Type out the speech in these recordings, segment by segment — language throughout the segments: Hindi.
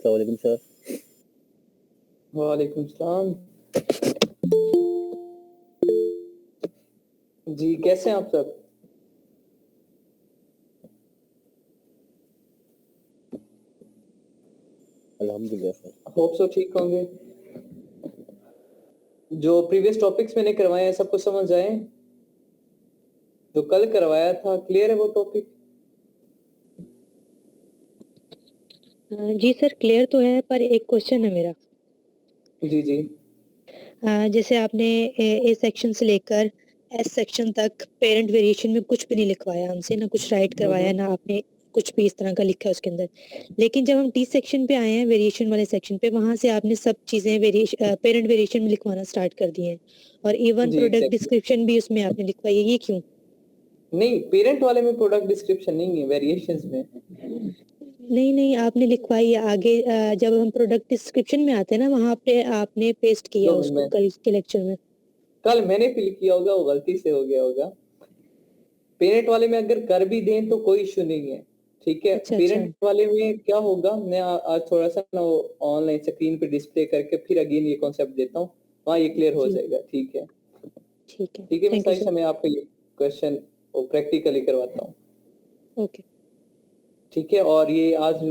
अस्सलाम वालेकुम सर। वालेकुम सलाम। जी, कैसे हैं आप सब? अल्हम्दुलिल्लाह सर। होप सो ठीक होंगे। जो प्रीवियस टॉपिक्स मैंने करवाए हैं सबको समझ आए? जो कल करवाया था क्लियर है वो टॉपिक? जी सर, क्लियर तो है, पर एक क्वेश्चन है मेरा। जी, जी। जैसे आपने ए सेक्शन से लेकर एस सेक्शन तक पेरेंट वेरिएशन में कुछ भी नहीं लिखवाया हमसे, ना कुछ राइट करवाया, ना आपने कुछ भी इस तरह का लिखा है उसके अंदर। लेकिन जब हम टी सेक्शन पे आए हैं, वेरिएशन वाले सेक्शन पे, वहाँ से आपने सब चीज़ें पेरेंट वेरिएशन में लिखवाना स्टार्ट कर दिए हैं और इवन जी, प्रोडक्ट एग्जैक्टली। डिस्क्रिप्शन भी उसमें आपने लिखवाई है, ये क्यों? नहीं, पेरेंट वाले में प्रोडक्ट डिस्क्रिप्शन नहीं है, वेरिएशंस में। नहीं, आपने लिखवाई है आगे। जब हम प्रोडक्ट डिस्क्रिप्शन में आते हैं ना, वहाँ पे आपने पेस्ट किया दो उसको मिनट कल के लेक्चर में। कल मैंने फिल किया होगा, वो गलती से हो गया होगा। पेरेंट वाले में अगर कर भी दें तो कोई इशू नहीं है, ठीक है। अच्छा, अच्छा। पेरेंट वाले में क्या होगा, मैं आज थोड़ा सा ना ऑनलाइन स्क्रीन पे डिस्प्ले करके फिर अगेन ये कॉन्सेप्ट देता हूँ, वहाँ ये क्लियर हो जी, जाएगा। ठीक है, ठीक है। ठीक है। मैं थैंक यू साइशा सर। मैं आपको ये क्वेश्चन वो प्रैक्टिकली करवाता हूँ, ओके। ठीक है। और ये आज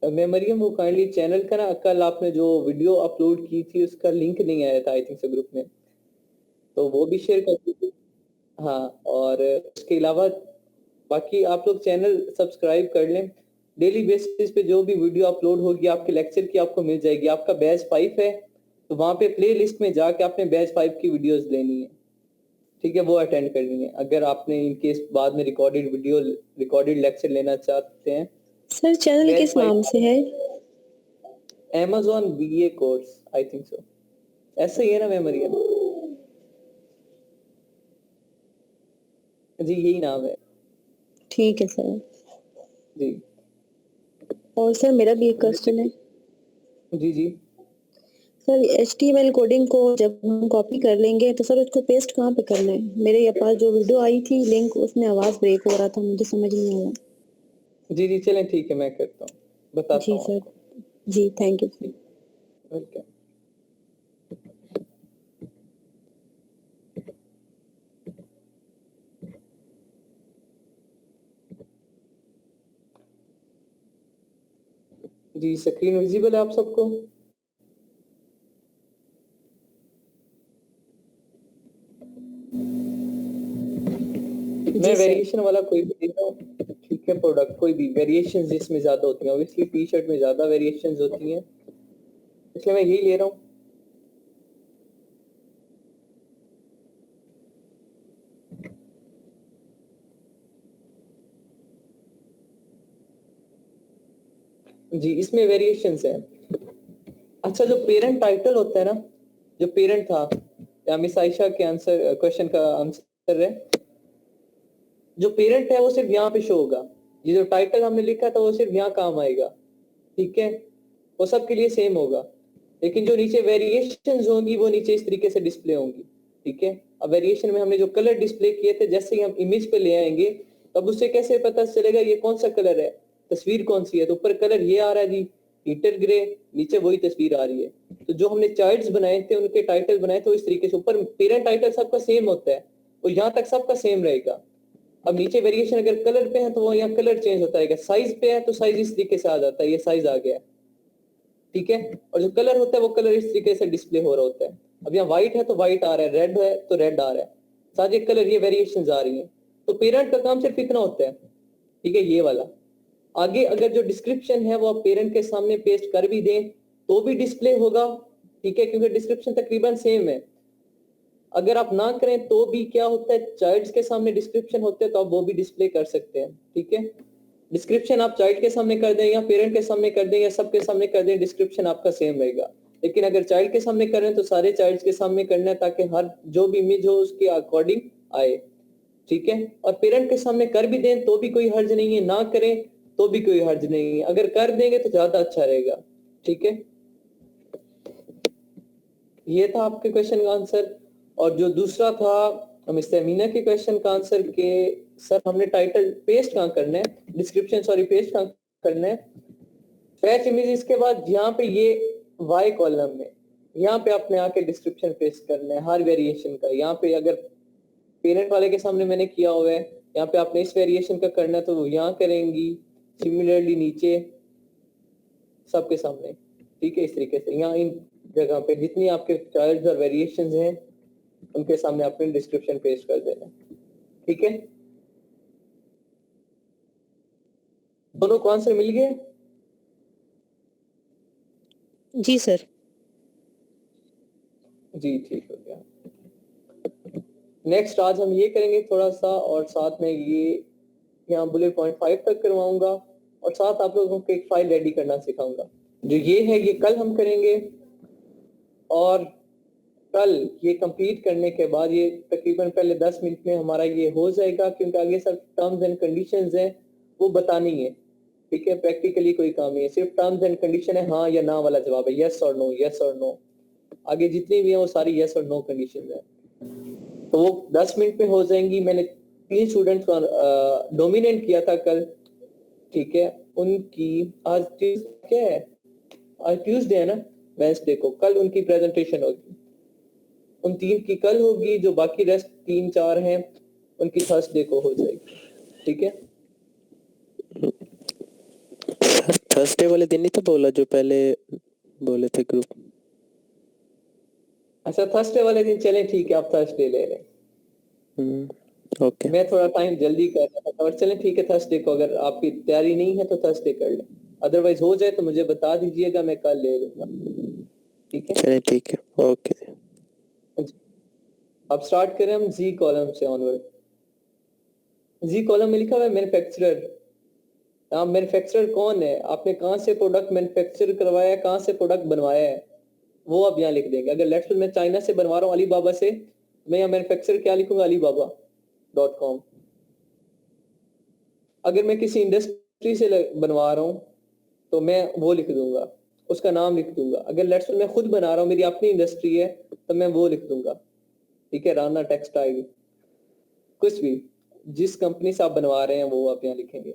मैं मरियम वो काइंडली चैनल का ना, कल आपने जो वीडियो अपलोड की थी उसका लिंक नहीं आया था आई थिंक से ग्रुप में, तो वो भी शेयर कर दीजिए। हाँ, और उसके अलावा बाकी आप लोग चैनल सब्सक्राइब कर लें। डेली बेसिस पे जो भी वीडियो अपलोड होगी आपके लेक्चर की आपको मिल जाएगी। आपका बैच 5 है तो वहाँ पे प्ले लिस्ट में जाके आपने बैच 5 की वीडियोस लेनी है, ठीक है, वो अटेंड करनी है। अगर आपने इनकेस बाद में रिकॉर्डेड लेक्चर लेना चाहते हैं। सर चैनल बैच किस 5 नाम से है? Amazon BA course I think so, ऐसा ही है ना मेमोरी? जी यही नाम है। ठीक है सर। जी। और सर मेरा भी एक क्वेश्चन है। जी, जी। सर HTML कोडिंग को जब हम कॉपी कर लेंगे तो सर उसको पेस्ट कहाँ पे करना है? मेरे ये पास जो वीडियो आई थी लिंक, उसमें आवाज ब्रेक हो रहा था, मुझे समझ नहीं आया। जी, जी, चलें ठीक है, मैं करता हूँ, बताता जी हूँ सर। आपको। जी थैंक यू। वेलकम। जी, स्क्रीन विजिबल है आप सबको? मैं जी सर। वेरिएशन वाला कोई भी देता हूँ, ठीक है। प्रोडक्ट कोई भी वेरिएशन जिसमें ज्यादा होती हैं, ऑब्वियसली टी शर्ट में ज्यादा वेरिएशन होती हैं, इसलिए मैं यही ले रहा हूँ। जी, इसमें वेरिएशंस है। अच्छा, जो पेरेंट टाइटल होता है ना, जो पेरेंट था या मिस आयशा के आंसर क्वेश्चन का आंसर है, जो पेरेंट है वो सिर्फ यहाँ पे शो होगा। ये जो टाइटल हमने लिखा था वो सिर्फ यहाँ काम आएगा, ठीक है। वो सबके लिए सेम होगा, लेकिन जो नीचे वेरिएशंस होंगी वो नीचे इस तरीके से डिस्प्ले होंगी, ठीक है। अब वेरिएशन में हमने जो कलर डिस्प्ले किए थे, जैसे ही हम इमेज पे ले आएंगे तब उससे कैसे पता चलेगा ये कौन सा कलर है, तस्वीर कौन सी है। तो ऊपर कलर ये आ रहा है जी हीटर ग्रे, नीचे वही तस्वीर आ रही है। तो जो हमने चार्ट्स बनाए थे उनके टाइटल बनाए थे इस तरीके से, ऊपर पेरेंट टाइटल सबका सेम होता है और यहाँ तक सबका सेम रहेगा। अब नीचे वेरिएशन अगर कलर पे है तो वो यहाँ कलर चेंज होता रहेगा, साइज पे है तो साइज इस तरीके से आ जाता है, ये साइज आ गया, ठीक है। और जो कलर होता है वो कलर इस तरीके से डिस्प्ले हो रहा होता है। अब यहाँ व्हाइट है तो व्हाइट आ रहा है, रेड है तो रेड आ रहा है, सारे कलर ये वेरिएशन आ रही है। तो पेरेंट का काम सिर्फ इतना होता है, ठीक है, ये वाला। आगे अगर जो डिस्क्रिप्शन है वो आप पेरेंट के सामने पेस्ट कर भी दें तो भी डिस्प्ले होगा, ठीक है, क्योंकि डिस्क्रिप्शन तकरीबन सेम है। अगर आप ना करें तो भी क्या होता है, चाइल्ड्स के सामने डिस्क्रिप्शन होते हैं तो आप वो भी डिस्प्ले कर सकते हैं, ठीक है। डिस्क्रिप्शन आप चाइल्ड के सामने कर दें या पेरेंट के सामने कर दें या सबके सामने कर दें, डिस्क्रिप्शन आपका सेम रहेगा। लेकिन अगर चाइल्ड के सामने करें तो सारे चाइल्ड्स के सामने करना है ताकि हर जो भी इमेज हो उसके अकॉर्डिंग आए, ठीक है। और पेरेंट के सामने कर भी दें तो भी कोई हर्ज नहीं है, ना करें तो भी कोई हर्ज नहीं है, अगर कर देंगे तो ज्यादा अच्छा रहेगा, ठीक है। ये था आपके क्वेश्चन का आंसर। और जो दूसरा था मिस्टर मीना के क्वेश्चन का आंसर के सर हमने टाइटल पेस्ट कहाँ करना है, डिस्क्रिप्शन सॉरी पेस्ट कहाँ करना है। फैच इमेजेस के बाद यहाँ पे ये y कॉलम में यहाँ पे आपने आके डिस्क्रिप्शन पेस्ट करना है हर वेरिएशन का। यहाँ पे अगर पेरेंट वाले के सामने मैंने किया हुआ है, यहाँ पे आपने इस वेरिएशन का करना है तो वो यहाँ करेंगी, सिमिलरली नीचे सबके सामने, ठीक है। इस तरीके से यहाँ इन जगह पे जितनी आपके चाइल्ड और वेरिएशंस हैं उनके सामने आपने डिस्क्रिप्शन पेस्ट कर देना, ठीक है। दोनों को आंसर मिल गए? जी सर। जी ठीक हो गया। नेक्स्ट आज हम ये करेंगे थोड़ा सा, और साथ में ये यहाँ बुलेट पॉइंट 5 तक करवाऊंगा, और साथ आप लोगों को एक फाइल रेडी करना सिखाऊंगा। जो ये है ये कल हम करेंगे, और कल ये कंप्लीट करने के बाद ये तकरीबन पहले 10 मिनट में हमारा ये हो जाएगा, क्योंकि आगे सब टर्म्स एंड कंडीशंस हैं वो बतानी है, ठीक है। प्रैक्टिकली कोई काम नहीं है, सिर्फ टर्म्स एंड कंडीशन है, हाँ या ना वाला जवाब है, यस और नो, यस और नो। आगे जितनी भी है वो सारी यस और नो कंडीशन है, तो वो 10 मिनट में हो जाएंगी। मैंने 3 स्टूडेंट्स को डोमिनेट किया था कल, ठीक है। उनकी आज क्या है, आज ट्यूसडे है ना, वेडनेसडे को कल उनकी प्रेजेंटेशन होगी। उन 3 की कल होगी, जो बाकी रेस्ट 3-4 हैं उनकी थर्सडे को हो जाएगी, ठीक है। थर्सडे वाले दिन नहीं तो बोला जो पहले बोले थे ग्रुप। अच्छा थर्सडे वाले दिन चलें, ठीक है, आप थर्सडे ले लें। ओके। मैं थोड़ा टाइम जल्दी कर रहा था, और चलें ठीक है थर्सडे को, अगर आपकी तैयारी नहीं है तो थर्सडे कर लें, अदरवाइज हो जाए तो मुझे बता दीजिएगा, मैं कल ले लूंगा, ठीक है। चलिए ठीक है, ओके। अब स्टार्ट करें हम जी कॉलम से ऑनवर्ड। जी कॉलम में लिखा हुआ है मैन्युफैक्चरर। आप मैन्युफैक्चरर कौन है, आपने कहाँ से प्रोडक्ट मैन्युफैक्चर करवाया है, कहाँ से प्रोडक्ट बनवाया है, वो आप यहाँ लिख देंगे। अगर लेट्स मैं चाइना से बनवा रहा हूँ अलीबाबा से, मैं यहाँ मैन्युफैक्चरर क्या लिखूंगा, alibaba.com। अगर मैं किसी इंडस्ट्री से बनवा रहा हूँ तो मैं वो लिख दूंगा, उसका नाम लिख दूंगा। अगर लेट्स मैं खुद बना रहा हूँ, मेरी अपनी इंडस्ट्री है, तो मैं वो लिख दूंगा, ठीक है, राना टेक्सटाइल। कुछ भी जिस कंपनी से आप बनवा रहे हैं वो आप यहाँ लिखेंगे।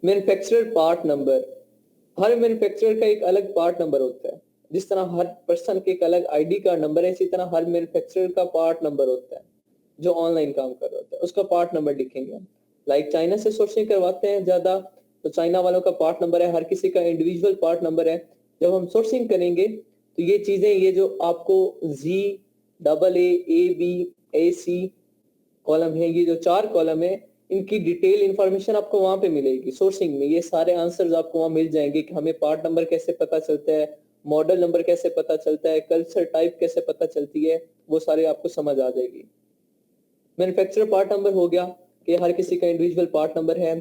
मैन्युफैक्चरर पार्ट नंबर, हर मैन्युफैक्चरर का एक अलग पार्ट नंबर होता है। जिस तरह हर पर्सन के एक अलग आईडी कार्ड नंबर है, इसी तरह हर मैन्युफैक्चरर का पार्ट नंबर होता है जो ऑनलाइन काम कर रहा होता है, उसका पार्ट नंबर लिखेंगे हम। लाइक चाइना से सोर्सिंग करवाते हैं ज्यादा, तो चाइना वालों का पार्ट नंबर है, हर किसी का इंडिविजुअल पार्ट नंबर है। जब हम सोर्सिंग करेंगे तो ये चीजें, ये जो आपको ZAAABAC कॉलम है, ये जो 4 कॉलम है, इनकी डिटेल इंफॉर्मेशन आपको वहां पे मिलेगी सोर्सिंग में। ये सारे आंसर्स आपको वहां मिल जाएंगे कि हमें पार्ट नंबर कैसे पता चलता है, मॉडल नंबर कैसे पता चलता है, कल्चर टाइप कैसे पता चलती है, वो सारे आपको समझ आ जाएगी। मैन्युफैक्चरर पार्ट नंबर हो गया कि हर किसी का इंडिविजुअल पार्ट नंबर है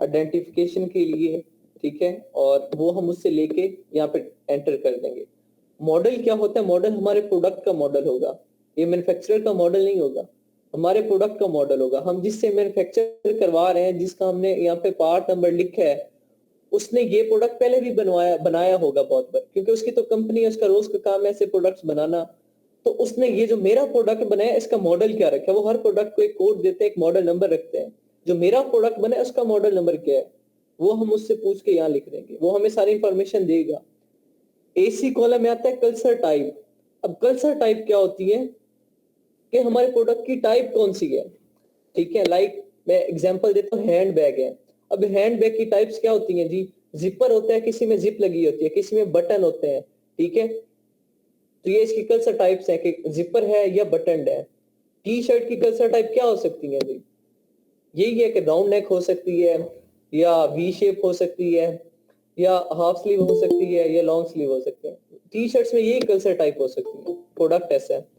आइडेंटिफिकेशन के लिए, ठीक है, और वो हम उससे लेके यहाँ पे एंटर कर देंगे। मॉडल क्या होता है, मॉडल हमारे प्रोडक्ट का मॉडल होगा, ये मैन्युफैक्चरर का मॉडल नहीं होगा, हमारे प्रोडक्ट का मॉडल होगा। हम जिससे मैन्युफैक्चर करवा रहे हैं, जिसका हमने यहाँ पे पार्ट नंबर लिखा है, उसने ये प्रोडक्ट पहले भी बनाया होगा बहुत बार, क्योंकि उसकी तो कंपनी है, उसका रोज का काम है ऐसे प्रोडक्ट्स बनाना। तो उसने ये जो मेरा प्रोडक्ट बनाया, इसका मॉडल क्या रखा है, वो हर प्रोडक्ट को एक कोड देते हैं, एक मॉडल नंबर रखते हैं। जो मेरा प्रोडक्ट बना है उसका मॉडल नंबर क्या है, वो हम उससे पूछ के यहाँ लिख देंगे, वो हमें सारी इंफॉर्मेशन देगा। AC कॉलम में आता है कल्चर टाइप। अब कल्चर टाइप क्या होती है कि हमारे प्रोडक्ट की टाइप कौन सी है, ठीक है। लाइक मैं एग्जांपल देता हूँ, हैंड बैग है। अब हैंड बैग की टाइप्स क्या होती हैं जी, जिपर होता है, किसी में जिप लगी होती है, किसी में बटन होते हैं, ठीक है। तो ये इसकी कल्चर टाइप्स है कि जिपर है या बटन है। टी शर्ट की कल्चर टाइप क्या हो सकती है जी, यही है कि राउंड नेक हो सकती है, या वी शेप हो सकती है, या हाफ स्लीव हो सकती है, या लॉन्ग स्लीव हो सकती है। टी शर्ट्स में यही कल्चर टाइप हो सकती है, प्रोडक्ट ऐसा है।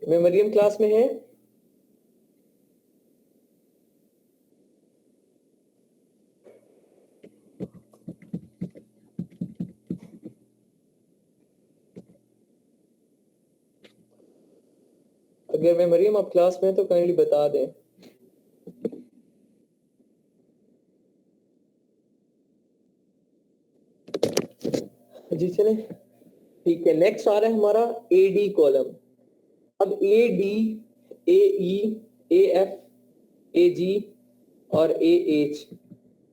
मैं मरियम क्लास में है? अगर मैं मरियम आप क्लास में है तो काइंडली बता दें। जी चले ठीक है। नेक्स्ट आ रहा है हमारा AD कॉलम। अब AD, AE, AF, AG और AH,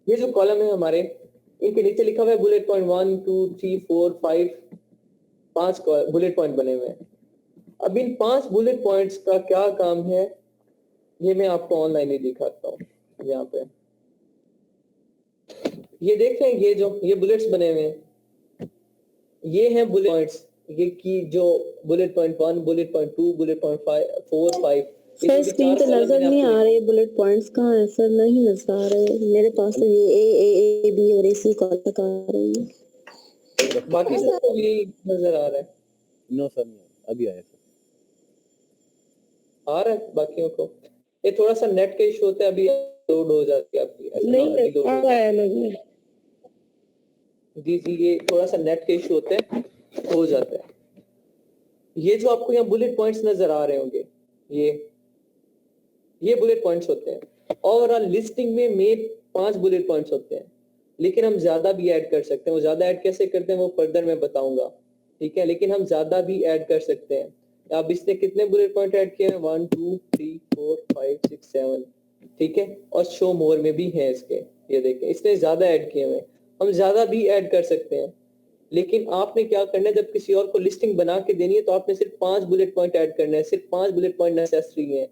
ये जो कॉलम है हमारे, इनके नीचे लिखा हुआ है बुलेट पॉइंट 1 2 3 4 5, 5 बुलेट पॉइंट बने हुए हैं। अब इन 5 बुलेट पॉइंट्स का क्या काम है, ये मैं आपको ऑनलाइन ही दिखाता हूँ। यहाँ पे ये देख रहे हैं, ये बुलेट्स बने हुए हैं, ये हैं बुलेट पॉइंट्स। ये की जो bullet point 1, bullet point 2, bullet point 4 5, sir screen पे नजर नहीं आ रहे बुलेट पॉइंट्स, कहाँ है सर? नहीं नजर आ रहे मेरे पास तो ये A B और AC कॉल तक आ रही है। बाकी सबको भी नजर आ रहा है? नो सर, अभी आया सर। आ रहा है बाकियों को? ये थोड़ा सा नेट का इशू होता है, अभी लोड हो जाती है आपकी। नहीं आ रहा है नहीं। जी ये थोड़ा सा नेट के इशू होते हैं, हो जाता है। ये जो आपको यहाँ बुलेट पॉइंट्स नजर आ रहे होंगे, ये बुलेट पॉइंट्स होते हैं। ओवरऑल लिस्टिंग में मेन 5 बुलेट पॉइंट्स होते हैं, लेकिन हम ज्यादा भी ऐड कर सकते हैं। वो ज्यादा ऐड कैसे करते हैं वो फर्दर मैं बताऊंगा, ठीक है? लेकिन हम ज्यादा भी ऐड कर सकते हैं। अब इसने कितने बुलेट पॉइंट ऐड किए हैं? 1 2 3 4 5 6 7, ठीक है? और शो मोर में भी है इसके, ये देखें इसने ज्यादा ऐड किए हुए हैं। हम ज्यादा भी ऐड कर सकते हैं, लेकिन आपने क्या करना है, जब किसी और को लिस्टिंग बना के देनी है तो आपने सिर्फ 5 बुलेट पॉइंट ऐड करना है। सिर्फ 5 बुलेट पॉइंट नेसेसरी है,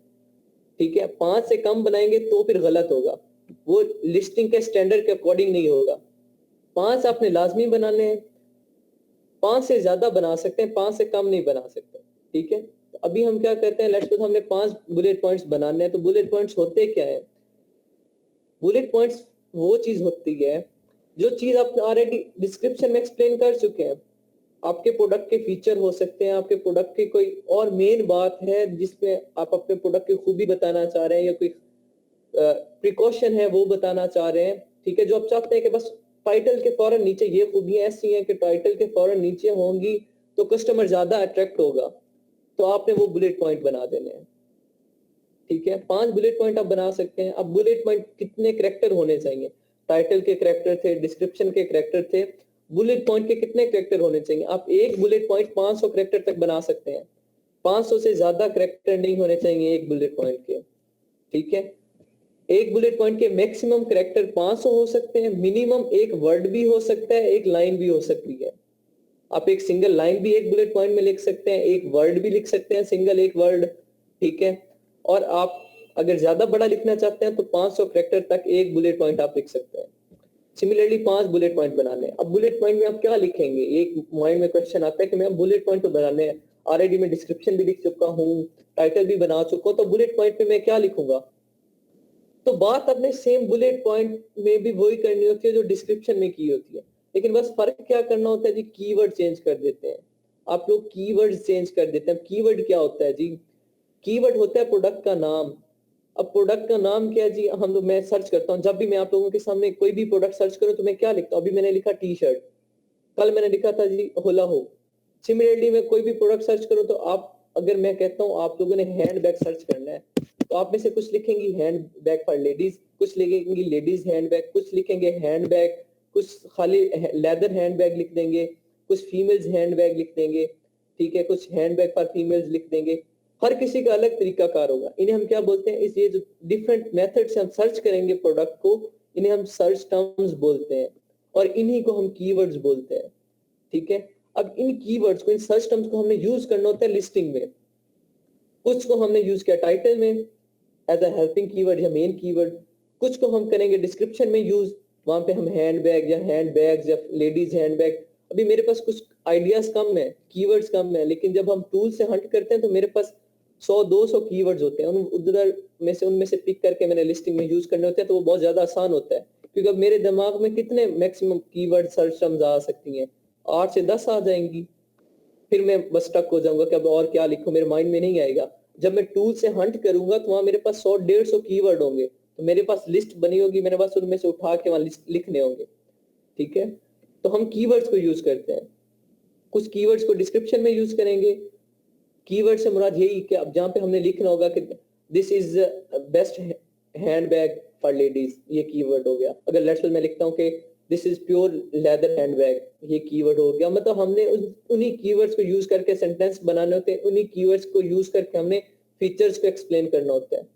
ठीक है? 5 से कम बनाएंगे तो फिर गलत होगा, वो लिस्टिंग के स्टैंडर्ड के अकॉर्डिंग नहीं होगा। 5 आपने लाजमी बनाने हैं, 5 से ज्यादा बना सकते हैं, 5 से कम नहीं बना सकते, ठीक है? तो अभी हम क्या करते हैं, लेट्स सपोज हमने 5 बुलेट पॉइंट्स बनाने हैं। तो बुलेट पॉइंट्स होते क्या है? बुलेट पॉइंट्स वो चीज होती है जो चीज आप ऑलरेडी डिस्क्रिप्शन में एक्सप्लेन कर चुके हैं। आपके प्रोडक्ट के फीचर हो सकते हैं, आपके प्रोडक्ट की कोई और मेन बात है जिसमें आप अपने प्रोडक्ट की खूबी बताना चाह रहे हैं, या कोई प्रिकॉशन है वो बताना चाह रहे हैं, ठीक है? जो आप चाहते हैं कि बस टाइटल के फौरन नीचे ये खूबियां ऐसी हैं कि टाइटल के फौरन नीचे होंगी तो कस्टमर ज्यादा अट्रैक्ट होगा, तो आपने वो बुलेट पॉइंट बना देने हैं, ठीक है? 5 बुलेट पॉइंट आप बना सकते हैं। अब बुलेट पॉइंट कितने कैरेक्टर होने चाहिए? टाइटल के कैरेक्टर थे, डिस्क्रिप्शन के कैरेक्टर थे, बुलेट पॉइंट के कितने कैरेक्टर होने चाहिए? आप एक बुलेट पॉइंट 500 कैरेक्टर तक बना सकते हैं। 500 से ज्यादा कैरेक्टर नहीं होने चाहिए एक बुलेट पॉइंट के, ठीक है? एक बुलेट पॉइंट के मैक्सिमम कैरेक्टर 500 हो सकते हैं, मिनिमम एक वर्ड भी हो सकता है, एक लाइन भी हो सकती है। आप एक सिंगल लाइन भी एक बुलेट पॉइंट में लिख सकते हैं, एक वर्ड भी लिख सकते हैं, सिंगल एक वर्ड, ठीक है? और आप अगर ज्यादा बड़ा लिखना चाहते हैं तो 500 कैरेक्टर तक एक बुलेट पॉइंट आप लिख सकते हैं। सिमिलरली 5 बुलेट पॉइंट बनाने हैं। अब बुलेट पॉइंट में आप क्या लिखेंगे? एक माइंड में क्वेश्चन आता है कि मैं बुलेट पॉइंट तो बनाने हैं, ऑलरेडी मैं डिस्क्रिप्शन भी लिख चुका हूँ, टाइटल भी बना चुका हूँ, तो बुलेट पॉइंट में मैं क्या लिखूंगा? तो बात अपने सेम बुलेट पॉइंट में भी वही करनी होती है जो डिस्क्रिप्शन में की होती है, लेकिन बस फर्क क्या करना होता है जी, कीवर्ड चेंज कर देते हैं। आप लोग कीवर्ड चेंज कर देते हैं। कीवर्ड क्या होता है जी? कीवर्ड होता है प्रोडक्ट का नाम। अब प्रोडक्ट का नाम क्या है जी? मैं सर्च करता हूँ, जब भी मैं आप लोगों के सामने कोई भी प्रोडक्ट सर्च करूँ तो मैं क्या लिखता हूँ? अभी मैंने लिखा टी शर्ट, कल मैंने लिखा था जी होला हो। सिमिलरली मैं कोई भी प्रोडक्ट सर्च करूँ तो आप, अगर मैं कहता हूँ आप लोगों ने हैंड बैग सर्च करना है तो आप में से कुछ लिखेंगी हैंड बैग फॉर लेडीज, कुछ लिखेंगी लेडीज हैंड बैग, कुछ लिखेंगे हैंड बैग, कुछ खाली लेदर हैंड बैग लिख देंगे, कुछ फीमेल्स हैंड बैग लिख देंगे, ठीक है? कुछ हैंड बैग फॉर फीमेल्स लिख देंगे। हर किसी का अलग तरीका कार होगा। इन्हें हम क्या बोलते हैं? इस ये जो डिफरेंट मेथड से हम सर्च करेंगे प्रोडक्ट को, इन्हें हम सर्च टर्म्स बोलते हैं, और इन्हीं को हम कीवर्ड्स बोलते हैं, ठीक है? अब इन कीवर्ड्स को, इन सर्च टर्म्स को हमने यूज करना होता है लिस्टिंग में। कुछ को हमने यूज किया टाइटल में एज अ हेल्पिंग कीवर्ड या मेन कीवर्ड, कुछ को हम करेंगे डिस्क्रिप्शन में यूज, वहां पे हम हैंड बैग या हैंड बैग्स या लेडीज हैंड बैग। अभी मेरे पास कुछ आइडियाज कम है, कीवर्ड्स कम है, लेकिन जब हम टूल से हंट करते हैं तो मेरे पास 100-200 कीवर्ड्स होते हैं, उनमें से पिक करके मैंने लिस्टिंग में यूज करने होते हैं, तो वो बहुत ज्यादा आसान होता है। क्योंकि अब मेरे दिमाग में कितने मैक्सिमम कीवर्ड सर्च टर्म्स आ सकती हैं? 8 से 10 आ जाएंगी। फिर मैं बस स्टक हो जाऊंगा कि अब और क्या लिखूं, मेरे माइंड में नहीं आएगा। जब मैं टूल से हंट करूंगा तो वहां मेरे पास 100-150 कीवर्ड होंगे, तो मेरे पास लिस्ट बनी होगी, मैंने बस उनमें से उठा के वहां लिखने होंगे, ठीक है? तो हम कीवर्ड्स को यूज करते हैं। कुछ कीवर्ड्स को डिस्क्रिप्शन में यूज करेंगे। कीवर्ड से मुराद यही कि अब जहां पे हमने लिखना होगा कि this is best handbag for ladies, ये कीवर्ड हो गया। अगर लेट्स मैं लिखता हूँ कि this is pure leather handbag, ये कीवर्ड हो गया। मतलब हमने उन्हीं कीवर्ड्स को यूज करके सेंटेंस बनाने होते हैं, उन्हीं कीवर्ड्स को यूज करके हमने फीचर्स को एक्सप्लेन करना होता है।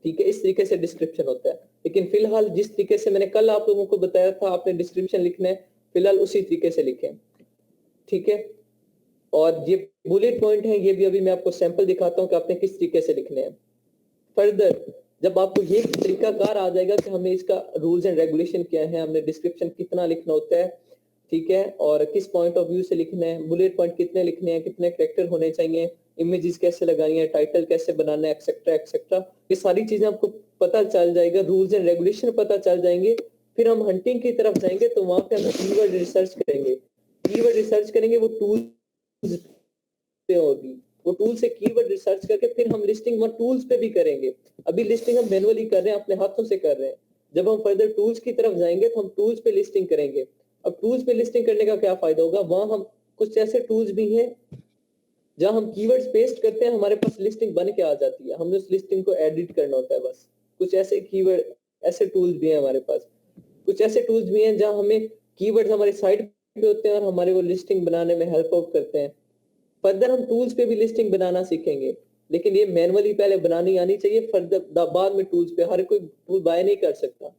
ठीक है, इस तरीके से डिस्क्रिप्शन होता है। लेकिन फिलहाल जिस तरीके से मैंने कल आप लोगों को बताया था आपने डिस्क्रिप्शन लिखना है, फिलहाल उसी तरीके से लिखें, ठीक है। और ये बुलेट पॉइंट है, ये भी अभी मैं आपको सैंपल दिखाता हूँ कि आपने किस तरीके से लिखने हैं। फर्दर जब आपको ये तरीकाकार आ जाएगा कि हमें इसका रूल्स एंड रेगुलेशन क्या है, हमने डिस्क्रिप्शन कितना लिखना होता है, ठीक है, और किस पॉइंट ऑफ व्यू से लिखना है, बुलेट पॉइंट कितने लिखने हैं, कितने कैरेक्टर होने चाहिए, इमेजेस कैसे लगानी है, टाइटल कैसे बनाना है, एक्सेट्रा एक्सेट्रा, ये सारी चीजें आपको पता चल जाएगा, रूल्स एंड रेगुलेशन पता चल जाएंगे। फिर हम हंटिंग की तरफ जाएंगे तो वहां पे हम कीवर्ड रिसर्च करेंगे, कीवर्ड रिसर्च करेंगे, वो टूल्स पे होगी, वो टूल से कीवर्ड रिसर्च करके फिर हम लिस्टिंग वहाँ टूल्स पे भी करेंगे। अभी लिस्टिंग हम मैनुअली कर रहे हैं, अपने हाथों से कर रहे हैं। जब हम फर्दर टूल्स की तरफ जाएंगे तो हम टूल्स पे लिस्टिंग करेंगे। अब टूल्स पे लिस्टिंग करने का क्या फायदा होगा, वहां हम कुछ ऐसे टूल्स भी हैं जहां हम कीवर्ड्स पेस्ट करते हैं, हमारे पास लिस्टिंग बन के आ जाती है, हमने उस लिस्टिंग को एडिट करना होता है बस। कुछ ऐसे कीवर्ड, ऐसे टूल्स भी हैं हमारे पास, कुछ ऐसे टूल्स भी हैं जहां हमें कीवर्ड्स हमारे साइड पे होते हैं और हमारे वो लिस्टिंग बनाने में हेल्प आउट करते हैं। फर्दर हम टूल्स पे भी लिस्टिंग बनाना सीखेंगे, लेकिन ये मैनुअली पहले बनानी आनी चाहिए, फर्दर बाद में टूल्स पे। हर कोई टूल बाय नहीं कर सकता,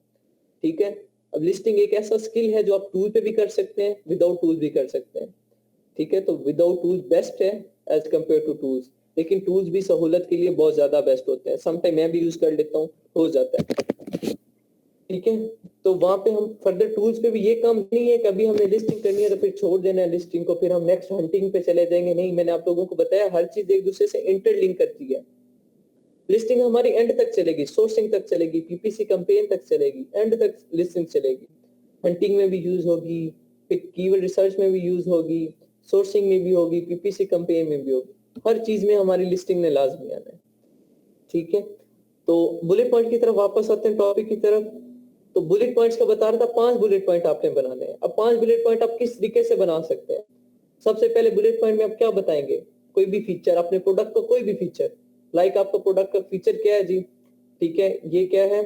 ठीक है। अब लिस्टिंग एक ऐसा स्किल है जो आप टूल पे भी कर सकते हैं, विदाउट टूल भी कर सकते हैं, ठीक है। तो विदाउट टूल्स बेस्ट है एज कम्पेयर टू टूल्स, लेकिन टूल्स भी सहूलत के लिए बहुत ज्यादा बेस्ट होते हैं। समटाइम मैं भी यूज कर लेता हूँ, हो जाता है, ठीक है। तो वहां पे हम फर्दर टूल्स पे भी ये काम नहीं है कभी हमने लिस्टिंग करनी है तो फिर छोड़ देना है लिस्टिंग को, फिर हम नेक्स्ट हंटिंग पे चले जाएंगे, नहीं। मैंने आप लोगों को बताया हर चीज एक दूसरे से इंटरलिंक करती है। लिस्टिंग हमारी एंड तक चलेगी, सोर्सिंग तक चलेगी, पीपीसी कैंपेन तक चलेगी, एंड तक लिस्टिंग चलेगी। हंटिंग में भी यूज होगी, फिर कीवर्ड रिसर्च में भी यूज होगी, सोर्सिंग में भी होगी, पीपीसी कैंपेन में भी होगी, हर चीज में हमारी लिस्टिंग ने लाजमी आना है, ठीक है। तो बुलेट पॉइंट की तरफ वापस आते हैं, टॉपिक की तरफ। तो बुलेट पॉइंट्स का बता रहा था, 5 बुलेट पॉइंट आपने बनाने हैं। अब 5 बुलेट पॉइंट आप किस तरीके से बना सकते हैं। सबसे पहले बुलेट पॉइंट में आप क्या बताएंगे, कोई भी फीचर, अपने प्रोडक्ट का कोई भी फीचर, लाइक आपका प्रोडक्ट का फीचर क्या है जी, ठीक है, ये क्या है,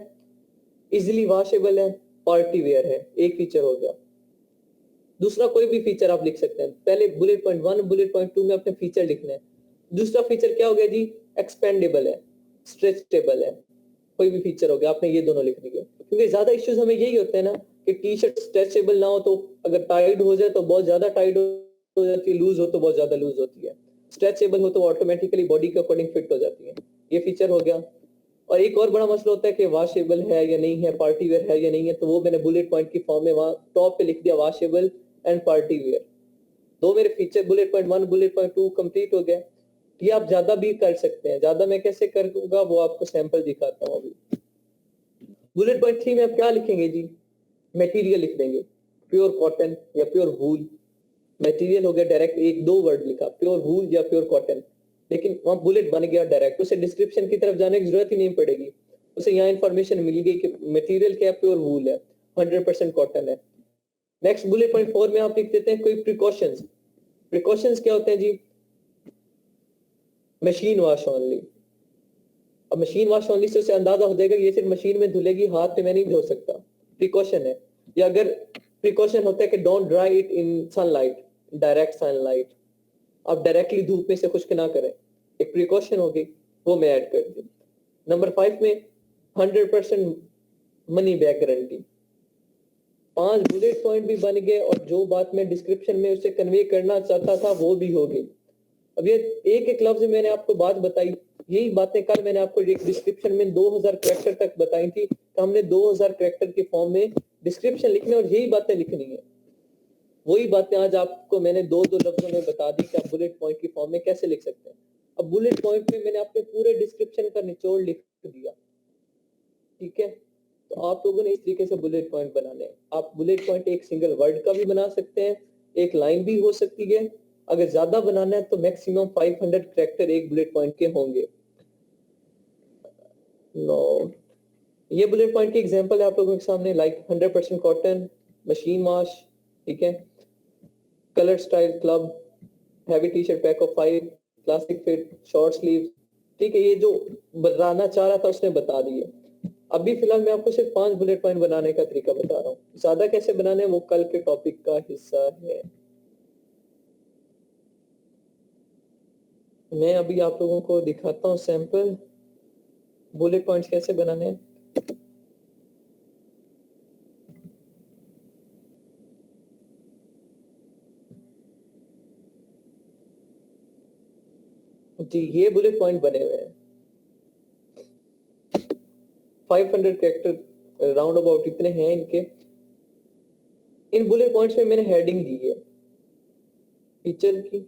इजिली वॉशेबल है, पार्टी वेयर है, एक फीचर हो गया। दूसरा कोई भी फीचर आप लिख सकते हैं, पहले बुलेट पॉइंट 1 बुलेट पॉइंट 2 में अपने फीचर लिखना है। दूसरा फीचर क्या हो गया जी, एक्सपेंडेबल है, स्ट्रेचेबल है, कोई भी फीचर हो गया, आपने ये दोनों लिख दिए। क्योंकि ज्यादा इश्यूज हमें यही होते हैं ना कि टी शर्ट स्ट्रेचेबल ना हो तो अगर टाइट हो जाए तो बहुत ज्यादा टाइट हो जाती है, लूज हो तो बहुत ज्यादा लूज होती है, स्ट्रेचेबल हो तो ऑटोमेटिकली बॉडी के अकॉर्डिंग फिट हो जाती है, ये फीचर हो गया। और एक और बड़ा मसला होता है कि वॉशेबल है या नहीं है, पार्टी वेयर है या नहीं है, तो वो मैंने बुलेट पॉइंट की फॉर्म में वहां टॉप पे लिख दिया, वॉशेबल एंड पार्टी वेयर। दो मेरे feature bullet point 1 bullet point 2 complete हो गया। ये आप ज्यादा भी कर सकते हैं, ज्यादा मैं कैसे करूंगा वो आपको सैंपल दिखाता हूँ अभी। बुलेट पॉइंट 3 में आप क्या लिखेंगे जी, मटेरियल लिख देंगे, प्योर कॉटन या प्योर वूल। मटेरियल हो गया डायरेक्ट, एक दो वर्ड लिखा, प्योर वूल या प्योर कॉटन, लेकिन वहां बुलेट बन गया डायरेक्ट, उसे डिस्क्रिप्शन की तरफ जाने की जरूरत ही नहीं पड़ेगी, उसे यहाँ इंफॉर्मेशन मिल गई कि मटेरियल क्या है, प्योर वूल है, 100% कॉटन है। नेक्स्ट बुलेट पॉइंट 4 में आप लिख देते हैं कोई प्रिकॉशंस। प्रिकॉशंस क्या होते हैं जी, मशीन वॉश ओनली। अब मशीन वॉश ओनली से उसे अंदाजा हो जाएगा ये सिर्फ मशीन में धुलेगी, हाथ पे मैं नहीं धो सकता, प्रिकॉशन है। या अगर प्रिकॉशन होता है कि don't dry it in sunlight, direct sunlight, आप डायरेक्टली धूप में से खुश्क ना करें, एक प्रिकॉशन होगी, वो मैं ऐड कर दी। नंबर 5 में 100% money back guarantee. 5 bullet point भी बन गए और जो बात मैं डिस्क्रिप्शन में उसे कन्वे करना चाहता था वो भी हो गई। अब ये एक एक लफ्ज मैंने आपको बात बताई, यही बातें कल मैंने आपको एक डिस्क्रिप्शन में 2000 कैरेक्टर तक बताई थी, तो हमने 2000 कैरेक्टर के फॉर्म में डिस्क्रिप्शन लिखने और यही बातें लिखनी है। वही बातें आज आपको मैंने दो लफ्जों में बता दी कि आप बुलेट पॉइंट की फॉर्म में कैसे लिख सकते हैं। अब बुलेट पॉइंट में मैंने आपके पूरे डिस्क्रिप्शन का निचोड़ लिख दिया, ठीक है। तो आप लोगों ने इस तरीके से बुलेट पॉइंट बनाने हैं। आप बुलेट पॉइंट एक सिंगल वर्ड का भी बना सकते हैं, एक लाइन भी हो सकती है, अगर ज्यादा बनाना है तो मैक्सिमम 500 कैरेक्टर एक बुलेट पॉइंट के होंगे। ये बुलेट पॉइंट की एग्जांपल है आप लोगों के सामने, लाइक 100% कॉटन, मशीन वॉश, ठीक है, colour style club, heavy T shirt pack of 5, classic fit, short sleeve, ठीक है। ये जो बताना चाह रहा था उसने बता दिए। अभी फिलहाल मैं आपको सिर्फ 5 बुलेट पॉइंट बनाने का तरीका बता रहा हूँ, ज्यादा कैसे बनाने वो कल के टॉपिक का हिस्सा है। मैं अभी आप लोगों को दिखाता हूँ सैंपल। बुलेट पॉइंट्स कैसे बनाने हैं? जी ये बुलेट पॉइंट बने हुए हैं 500 कैरेक्टर राउंड अबाउट इतने हैं इनके। इन बुलेट पॉइंट्स में मैंने हेडिंग दी है फीचर की।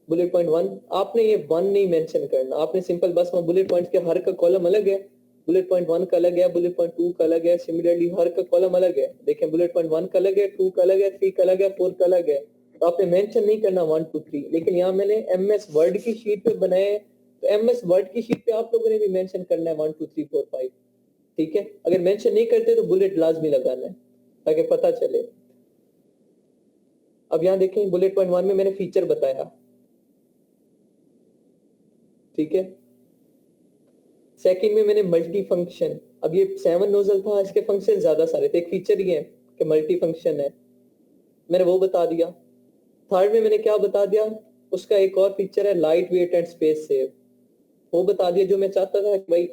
बुलेट पॉइंट 1 आपने ये 1 नहीं मेंशन करना, आपने सिंपल बस वहाँ बुलेट पॉइंट्स के हर का कॉलम अलग है, बुलेट पॉइंट 1 का अलग है, बुलेट पॉइंट 2 का अलग है, सिमिलरली हर का कॉलम अलग है। देखें बुलेट पॉइंट 1 का अलग है, 2 का अलग है, 3 का अलग है, 4 का अलग है। तो आपने मेंशन नहीं करना 1 2 3, लेकिन यहाँ मैंने एमएस वर्ड की शीट पे बनाए हैं, तो एमएस वर्ड की शीट पे आप लोगों ने भी मेंशन करना है 1 2 3 4 5। ठीक है, अगर मेंशन नहीं करते तो बुलेट लाजमी लगाना है ताकि पता चले। अब यहाँ देखें बुलेट पॉइंट 1 में मैंने फीचर बताया, ठीक है। सेकंड में मैंने मल्टी फंक्शन, अब ये 7 नोजल था, इसके फंक्शन ज्यादा सारे थे, एक फीचर ही है कि मल्टी फंक्शन है, मैंने वो बता दिया। थर्ड में मैंने क्या बता दिया, उसका एक और फीचर है light weight and space save, वो बता दिया जो मैं चाहता था कि भाई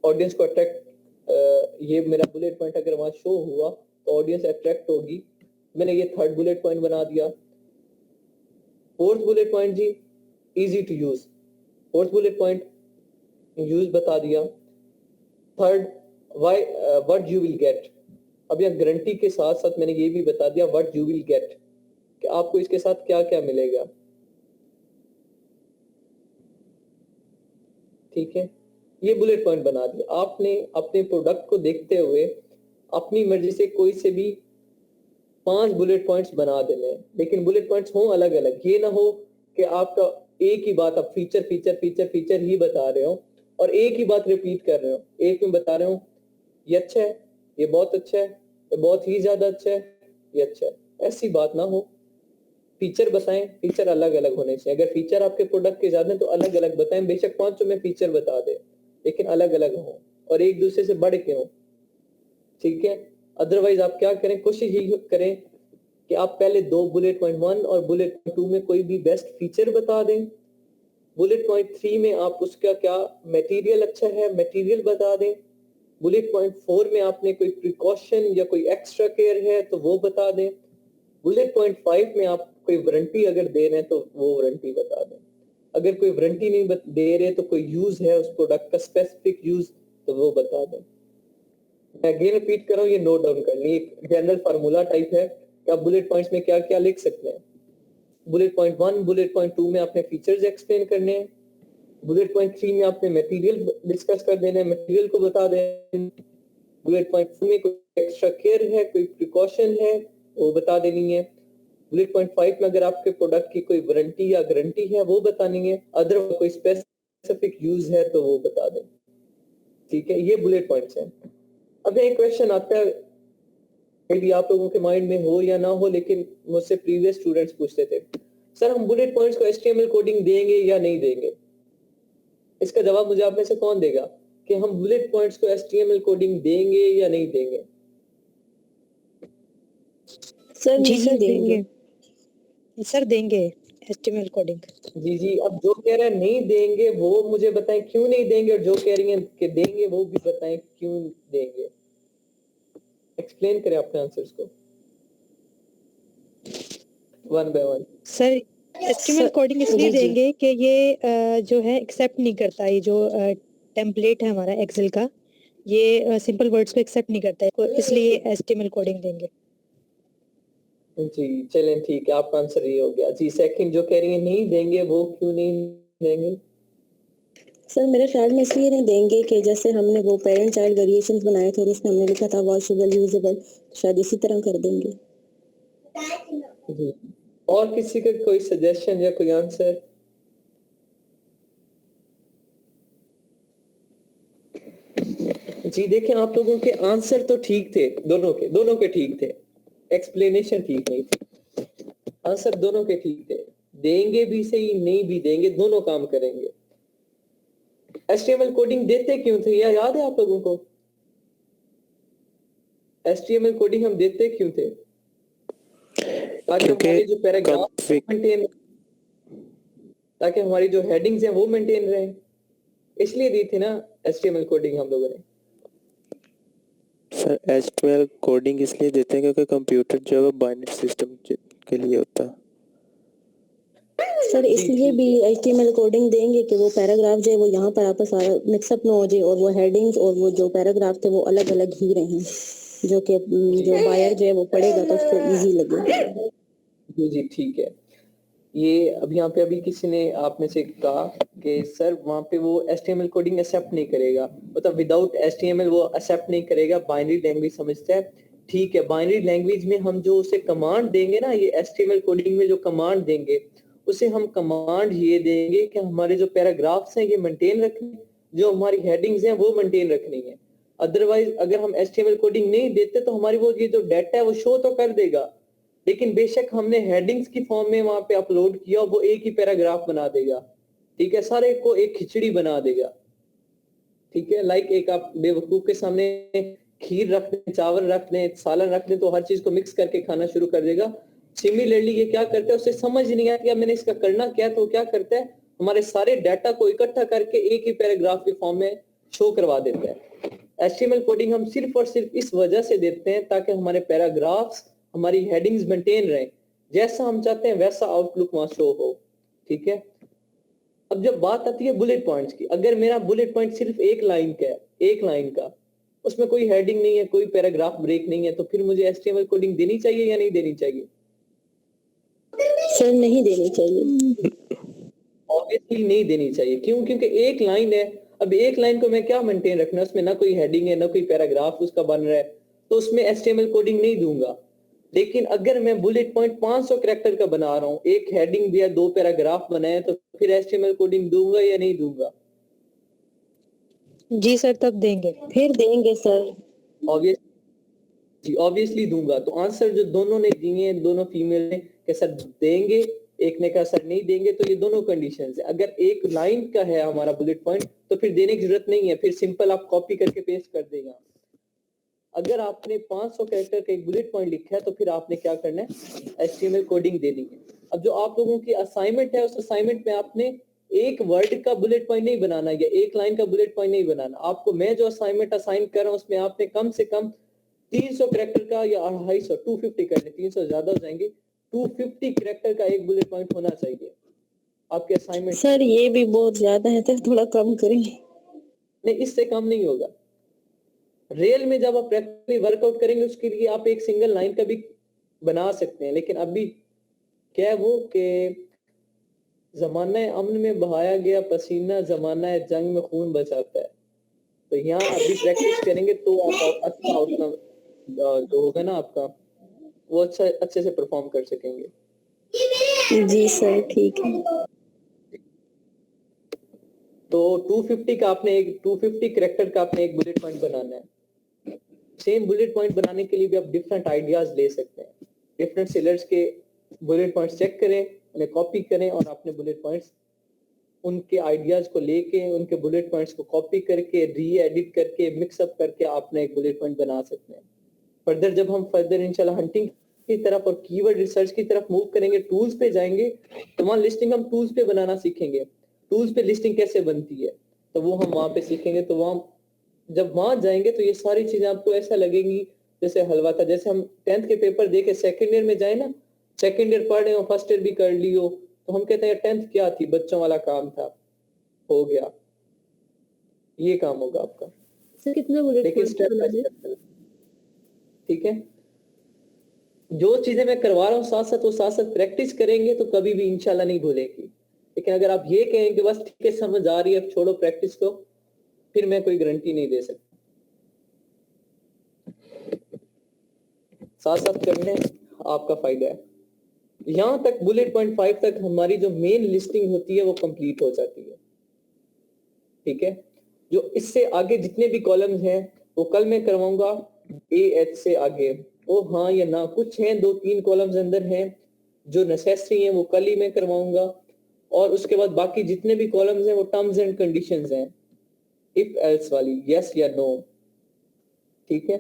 ऑडियंस को अट्रैक्ट, ये मेरा बुलेट पॉइंट अगर वहां शो हुआ तो ऑडियंस अट्रैक्ट होगी, मैंने ये थर्ड बुलेट पॉइंट बना दिया। फोर्थ बुलेट पॉइंट जी easy to use, fourth bullet point use बता दिया। Third why what you will get, अब यह गारंटी के साथ साथ मैंने ये भी बता दिया व्हाट यू विल गेट, कि आपको इसके साथ क्या क्या मिलेगा। ठीक है, ये बुलेट पॉइंट बना दिया। आपने अपने प्रोडक्ट को देखते हुए अपनी मर्जी से कोई से भी 5 बुलेट पॉइंट्स बना देने हैं, लेकिन बुलेट पॉइंट्स हों अलग अलग, ये ना हो कि आपका एक ही बात आप फीचर फीचर फीचर फीचर ही बता रहे हो और एक ही बात रिपीट कर रहे हो। एक में बता रहे हो ये अच्छा है, ये बहुत अच्छा है, ये बहुत ही ज्यादा अच्छा है, ये अच्छा है, ऐसी बात ना हो। फीचर बताएं, फीचर अलग अलग होने चाहिए। अगर फीचर आपके प्रोडक्ट के ज्यादा तो अलग अलग बताएं, बेशक 5 में फीचर बता दे लेकिन अलग अलग हो और एक दूसरे से बढ़ के हो। ठीक है, अदरवाइज आप क्या करें, कोशिश यही करें कि आप पहले 2 बुलेट पॉइंट 1 और बुलेट पॉइंट 2 में कोई भी बेस्ट फीचर बता दें, बुलेट पॉइंट 3 में आप उसका क्या मटेरियल अच्छा है मटेरियल बता दें, बुलेट पॉइंट 4 में आपने कोई प्रिकॉशन या कोई एक्स्ट्रा केयर है तो वो बता दें, बुलेट पॉइंट 5 में आप कोई वारंटी अगर दे रहे हैं तो वो वारंटी बता दें, अगर कोई वारंटी नहीं दे रहे तो कोई यूज है उस प्रोडक्ट का स्पेसिफिक यूज तो वो बता दें। मैं अगेन रिपीट कर रहा हूँ, ये नोट डाउन कर ली, एक जनरल फार्मूला टाइप है कि आप बुलेट पॉइंट्स में क्या क्या लिख सकते हैं। बुलेट पॉइंट 1 बुलेट पॉइंट 2 में आपने फीचर्स एक्सप्लेन करने हैं, बुलेट पॉइंट 3 में आपने मटेरियल डिस्कस कर देना है, मटेरियल को बता दें, बुलेट पॉइंट 4 में कोई एक्स्ट्रा केयर है कोई प्रिकॉशन है वो बता देनी है, बुलेट पॉइंट 5 में अगर आपके प्रोडक्ट की कोई वारंटी या गारंटी है वो बतानी है, अदर कोई स्पेसिफिक यूज है तो वो बता दें। ठीक है, ये बुलेट पॉइंट्स हैं। अब एक क्वेश्चन आता है, मे बी आप लोगों के माइंड में हो या ना हो, लेकिन मुझसे प्रीवियस स्टूडेंट्स पूछते थे सर हम बुलेट पॉइंट्स को HTML कोडिंग देंगे या नहीं देंगे। इसका जवाब मुझे आप में से कौन देगा कि हम बुलेट पॉइंट्स को HTML कोडिंग देंगे या नहीं देंगे। सर जी नहीं सर देंगे। देंगे, सर देंगे HTML कोडिंग। जी जी, अब जो कह रहे हैं नहीं देंगे वो मुझे बताएं क्यों नहीं देंगे, और जो कह रही हैं कि देंगे वो भी बताएं क्यों देंगे। एक्सप्लेन करें अपने आंसर्स को one by one. Sir HTML coding इसलिए जी, जी। देंगे कि ये जो है एक्सेप्ट नहीं करता, ये जो टेम्पलेट है हमारा एक्सेल का, ये सिंपल वर्ड्स को एक्सेप्ट नहीं करता है, इसलिए HTML कोडिंग देंगे। जी चलें ठीक है, आपका आंसर ये हो गया। जी सेकंड जो कह रही है नहीं देंगे वो क्यों नहीं देंगे। सर मेरे ख्याल में इसलिए नहीं देंगे कि जैसे हमने वो पेरेंट चाइल्ड वेरिएशंस बनाए थे और उसमें हमने लिखा था वॉशेबल यूजेबल, शायद इसी तरह कर देंगे। जी, और किसी का कोई सजेशन या कोई आंसर। जी देखें आप लोगों के आंसर तो ठीक थे, दोनों के ठीक थे, एक्सप्लेनेशन ठीक नहीं थी, आंसर दोनों के ठीक थे, देंगे भी सही नहीं भी देंगे दोनों काम करेंगे। HTML कोडिंग देते क्यों थे या याद है आप लोगों को, HTML कोडिंग हम देते क्यों थे, ताकि क्योंकि हमारे जो पैराग्राफ config- मेंटेन, ताकि हमारी जो हेडिंग्स हैं वो मेंटेन रहें। इसलिए दी थी ना HTML कोडिंग हम लोगों ने। सर HTML कोडिंग इसलिए देते हैं क्योंकि कंप्यूटर जो है वो बाइनरी सिस्टम के लिए होता है। सर जी, इसलिए ठीक भी है। HTML कोडिंग देंगे कि वो पैराग्राफ जो है वो यहाँ पर आपस सारा मिक्सअप ना हो जाए और वो हेडिंग्स और वो जो पैराग्राफ थे वो अलग अलग ही रहें, जो कि जो बायर जो है वो पढ़ेगा तो उसको इजी लगे। जी, ठीक है। ये अब यहाँ पे अभी किसी ने आप में से कहा कि सर वहाँ पे वो HTML कोडिंग एक्सेप्ट नहीं करेगा, मतलब विदाउट HTML वो एक्सेप्ट नहीं करेगा, बाइनरी लैंग्वेज समझता है। ठीक है, बाइनरी लैंग्वेज में हम जो उसे कमांड देंगे ना, ये HTML कोडिंग में जो कमांड देंगे उसे हम कमांड ये देंगे कि हमारे जो पैराग्राफ्स हैं ये मेंटेन रखने, जो हमारी हेडिंग्स हैं वो मेंटेन रखनी है। अदरवाइज अगर हम HTML कोडिंग नहीं देते तो हमारी वो ये जो डाटा है वो शो तो कर देगा, लेकिन बेशक हमने हेडिंग्स की फॉर्म में वहां पे अपलोड किया, वो एक ही पैराग्राफ बना देगा। ठीक है, सारे को एक खिचड़ी बना देगा। ठीक है, लाइक एक आप बेवकूफ के सामने खीर रख दें, चावल रख दें, सालन रख दें तो हर चीज को मिक्स करके खाना शुरू कर देगा। सिमिलरली ये क्या करता है, उसे समझ नहीं आता कि मैंने इसका करना क्या, तो क्या करता है हमारे सारे डाटा को इकट्ठा करके एक ही पैराग्राफ के फॉर्म में शो करवा देता है। HTML कोडिंग हम सिर्फ और सिर्फ इस वजह से देते हैं ताकि हमारे पैराग्राफ्स, हमारी हेडिंग्स मेंटेन रहें, जैसा हम चाहते हैं वैसा आउटलुक वहां शो हो। ठीक है, अब जब बात आती है बुलेट पॉइंट्स की, अगर मेरा बुलेट पॉइंट सिर्फ एक लाइन का है, एक लाइन का, उसमें कोई हेडिंग नहीं है, कोई पैराग्राफ ब्रेक नहीं है, तो फिर मुझे HTML कोडिंग देनी चाहिए या नहीं देनी चाहिए? सर नहीं देनी चाहिए। ऑब्वियसली नहीं देनी चाहिए। क्यों? क्योंकि एक लाइन है, अब एक लाइन को मैं क्या मेंटेन रखना है, उसमें ना कोई हेडिंग है ना कोई पैराग्राफ उसका बन रहा है, तो उसमें HTML कोडिंग नहीं दूंगा। लेकिन अगर मैं बुलेट पॉइंट 500 कैरेक्टर का बना रहा हूँ, एक हेडिंग दिया, 2 पैराग्राफ बनाए, तो फिर HTML कोडिंग दूंगा या नहीं दूंगा? जी सर, तब देंगे। फिर देंगे सर। ऑब्वियस जी, ऑब्वियसली दूंगा। तो आंसर जो दोनों ने दिए हैं, दोनों फीमेल ने, कि सर देंगे, एक ने कहा सर नहीं देंगे, तो ये दोनों कंडीशंस है। अगर एक लाइन का है हमारा बुलेट पॉइंट तो फिर देने की जरूरत नहीं है, फिर सिंपल आप कॉपी करके पेस्ट कर देगा। अगर आपने 500 कैरेक्टर का एक बुलेट पॉइंट लिखा है तो फिर आपने क्या करना है, HTML कोडिंग देनी है। अब जो आप लोगों की असाइनमेंट है, उस असाइनमेंट में आपने एक वर्ड का बुलेट पॉइंट नहीं बनाना या एक लाइन का बुलेट पॉइंट नहीं बनाना। आपको मैं जो असाइनमेंट असाइन कर रहा हूं उसमें आपने कम से कम 300 कैरेक्टर का या 250, 250 कर ले, 300 ज्यादा हो जाएंगे, 250 कैरेक्टर का एक बुलेट पॉइंट होना चाहिए आपके असाइनमेंट। सर ये भी बहुत ज्यादा है, तो थोड़ा कम करें। नहीं, इससे कम नहीं होगा। रियल में जब आप प्रैक्टिकली वर्कआउट करेंगे उसके लिए आप एक सिंगल लाइन का भी बना सकते हैं, लेकिन अभी क्या है वो कि जमाना अमन में बहाया गया पसीना, जमाना जंग में खून बचाता है। तो यहाँ अभी प्रैक्टिस करेंगे तो आप अच्छा आउटकम जो होगा ना आपका, वो अच्छे से परफॉर्म कर सकेंगे। जी सर ठीक है। तो 250 कैरेक्टर का आपने एक बुलेट पॉइंट बनाना है। सेम बुलेट पॉइंट बनाने के लिए भी आप डिफरेंट आइडियाज ले सकते हैं। डिफरेंट सेलर्स के बुलेट पॉइंट्स चेक करें, उन्हें कॉपी करें और अपने बुलेट पॉइंट्स उनके आइडियाज को लेके, उनके बुलेट पॉइंट्स को कॉपी करके, री एडिट करके, मिक्सअप करके आपने एक बुलेट पॉइंट बना सकते हैं। फर्दर जब हम इंशाल्लाह हंटिंग की तरफ और कीवर्ड रिसर्च की तरफ मूव करेंगे, टूल्स पे जाएंगे, तो वहाँ लिस्टिंग हम टूल्स पे बनाना सीखेंगे। टूल्स पे लिस्टिंग कैसे बनती है तो वो हम वहाँ पे सीखेंगे। तो वहाँ जब वहाँ जाएंगे तो ये सारी चीजें आपको ऐसा लगेंगी जैसे हलवा था। जैसे हम 10th के पेपर दे के सेकेंड ईयर में जाए ना, सेकेंड ईयर पढ़ रहे हो, फर्स्ट ईयर भी कर ली हो, तो हम कहते हैं 10th क्या थी, बच्चों वाला काम था, हो गया। ये काम होगा आपका। सर कितना बुलेट लेकिन पॉइंट स्टेप बाय बनाने? स्टेप। ठीक है, जो चीजें मैं करवा रहा हूँ साथ साथ वो साथ साथ प्रैक्टिस करेंगे तो कभी भी इंशाल्लाह नहीं भूलेगी। लेकिन अगर आप ये कहें कि बस ठीक है समझ आ रही है, छोड़ो प्रैक्टिस को, फिर मैं कोई गारंटी नहीं दे सकता। साथ साथ करने आपका फायदा है। यहां तक बुलेट पॉइंट 5 तक हमारी जो मेन लिस्टिंग होती है वो कंप्लीट हो जाती है। ठीक है, जो इससे आगे जितने भी कॉलम्स हैं वो कल मैं करवाऊंगा AH से आगे। ओ हाँ या ना, कुछ हैं 2-3 कॉलम्स अंदर हैं जो नेसेसरी हैं, वो कल ही मैं करवाऊंगा। और उसके बाद बाकी जितने भी कॉलम्स हैं वो टर्म्स एंड कंडीशंस हैं, इफ एल्स वाली, यस या नो। ठीक है,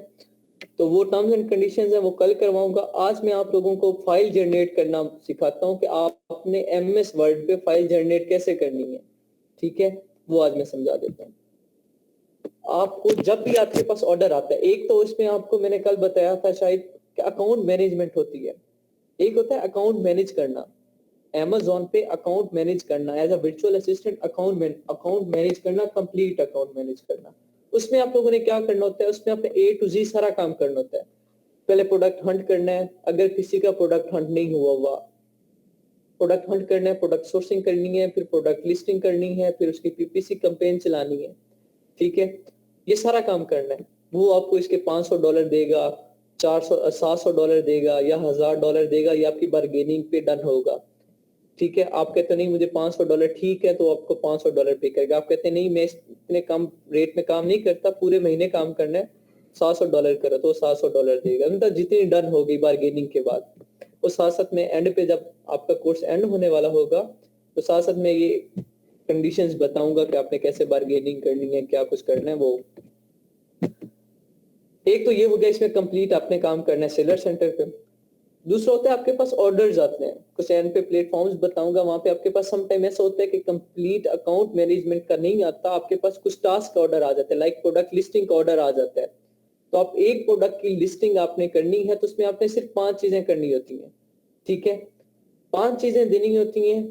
तो वो टर्म्स एंड कंडीशंस है वो कल करवाऊंगा। आज मैं आप लोगों को फाइल जनरेट करना सिखाता हूं कि आप अपने MS वर्ड पे फाइल जनरेट कैसे करनी है। ठीक है, वो आज मैं समझा देता हूँ। आपको जब भी आपके पास ऑर्डर आता है, एक तो इसमें आपको मैंने कल बताया था शायद कि अकाउंट मैनेजमेंट होती है, एक होता है अकाउंट मैनेज करना, Amazon पे अकाउंट मैनेज करना as a virtual assistant, account manage करना, कंप्लीट अकाउंट मैनेज करना। उसमें आप लोगों ने क्या करना होता है, उसमें आपने A to Z सारा काम करना होता है। पहले प्रोडक्ट हंट करना है, अगर किसी का प्रोडक्ट हंट नहीं हुआ, प्रोडक्ट हंट करना है, प्रोडक्ट सोर्सिंग करनी है, फिर प्रोडक्ट लिस्टिंग करनी है, फिर उसकी PPC कैंपेन चलानी है, ठीक है, ये सारा काम करना है। वो आपको इसके $500 देगा, 400 $700 देगा या $1000 देगा, ये आपकी बार्गेनिंग पे डन होगा, ठीक है। आप कहते नहीं मुझे $500 ठीक है, तो आपको $500 पे करेगा। आप कहते नहीं मैं इतने कम रेट में काम नहीं करता, पूरे महीने काम करना है, $700 करो, तो $700 देगा। मतलब जितनी डन होगी बार्गेनिंग के बाद, और साथ साथ में एंड पे जब आपका कोर्स एंड होने वाला होगा, तो साथ साथ में ये कंडीशंस बताऊंगा कि आपने कैसे बार्गेनिंग करनी है, क्या कुछ करना है। वो एक तो ये हो गया, इसमें कंप्लीट आपने काम करना है सेलर सेंटर पे। दूसरा होता है आपके पास ऑर्डर्स आते हैं, कुछ एंड पे प्लेटफॉर्म्स बताऊंगा, वहां पे आपके पास सम टाइम ऐसा होता है कि कंप्लीट अकाउंट मैनेजमेंट का नहीं आता, आपके पास कुछ टास्क ऑर्डर आ जाते हैं, लाइक प्रोडक्ट लिस्टिंग का ऑर्डर आ जाता है। तो आप एक प्रोडक्ट की लिस्टिंग आपने करनी है, तो उसमें आपने सिर्फ 5 चीजें करनी होती हैं, ठीक है, 5 चीजें देनी होती हैं।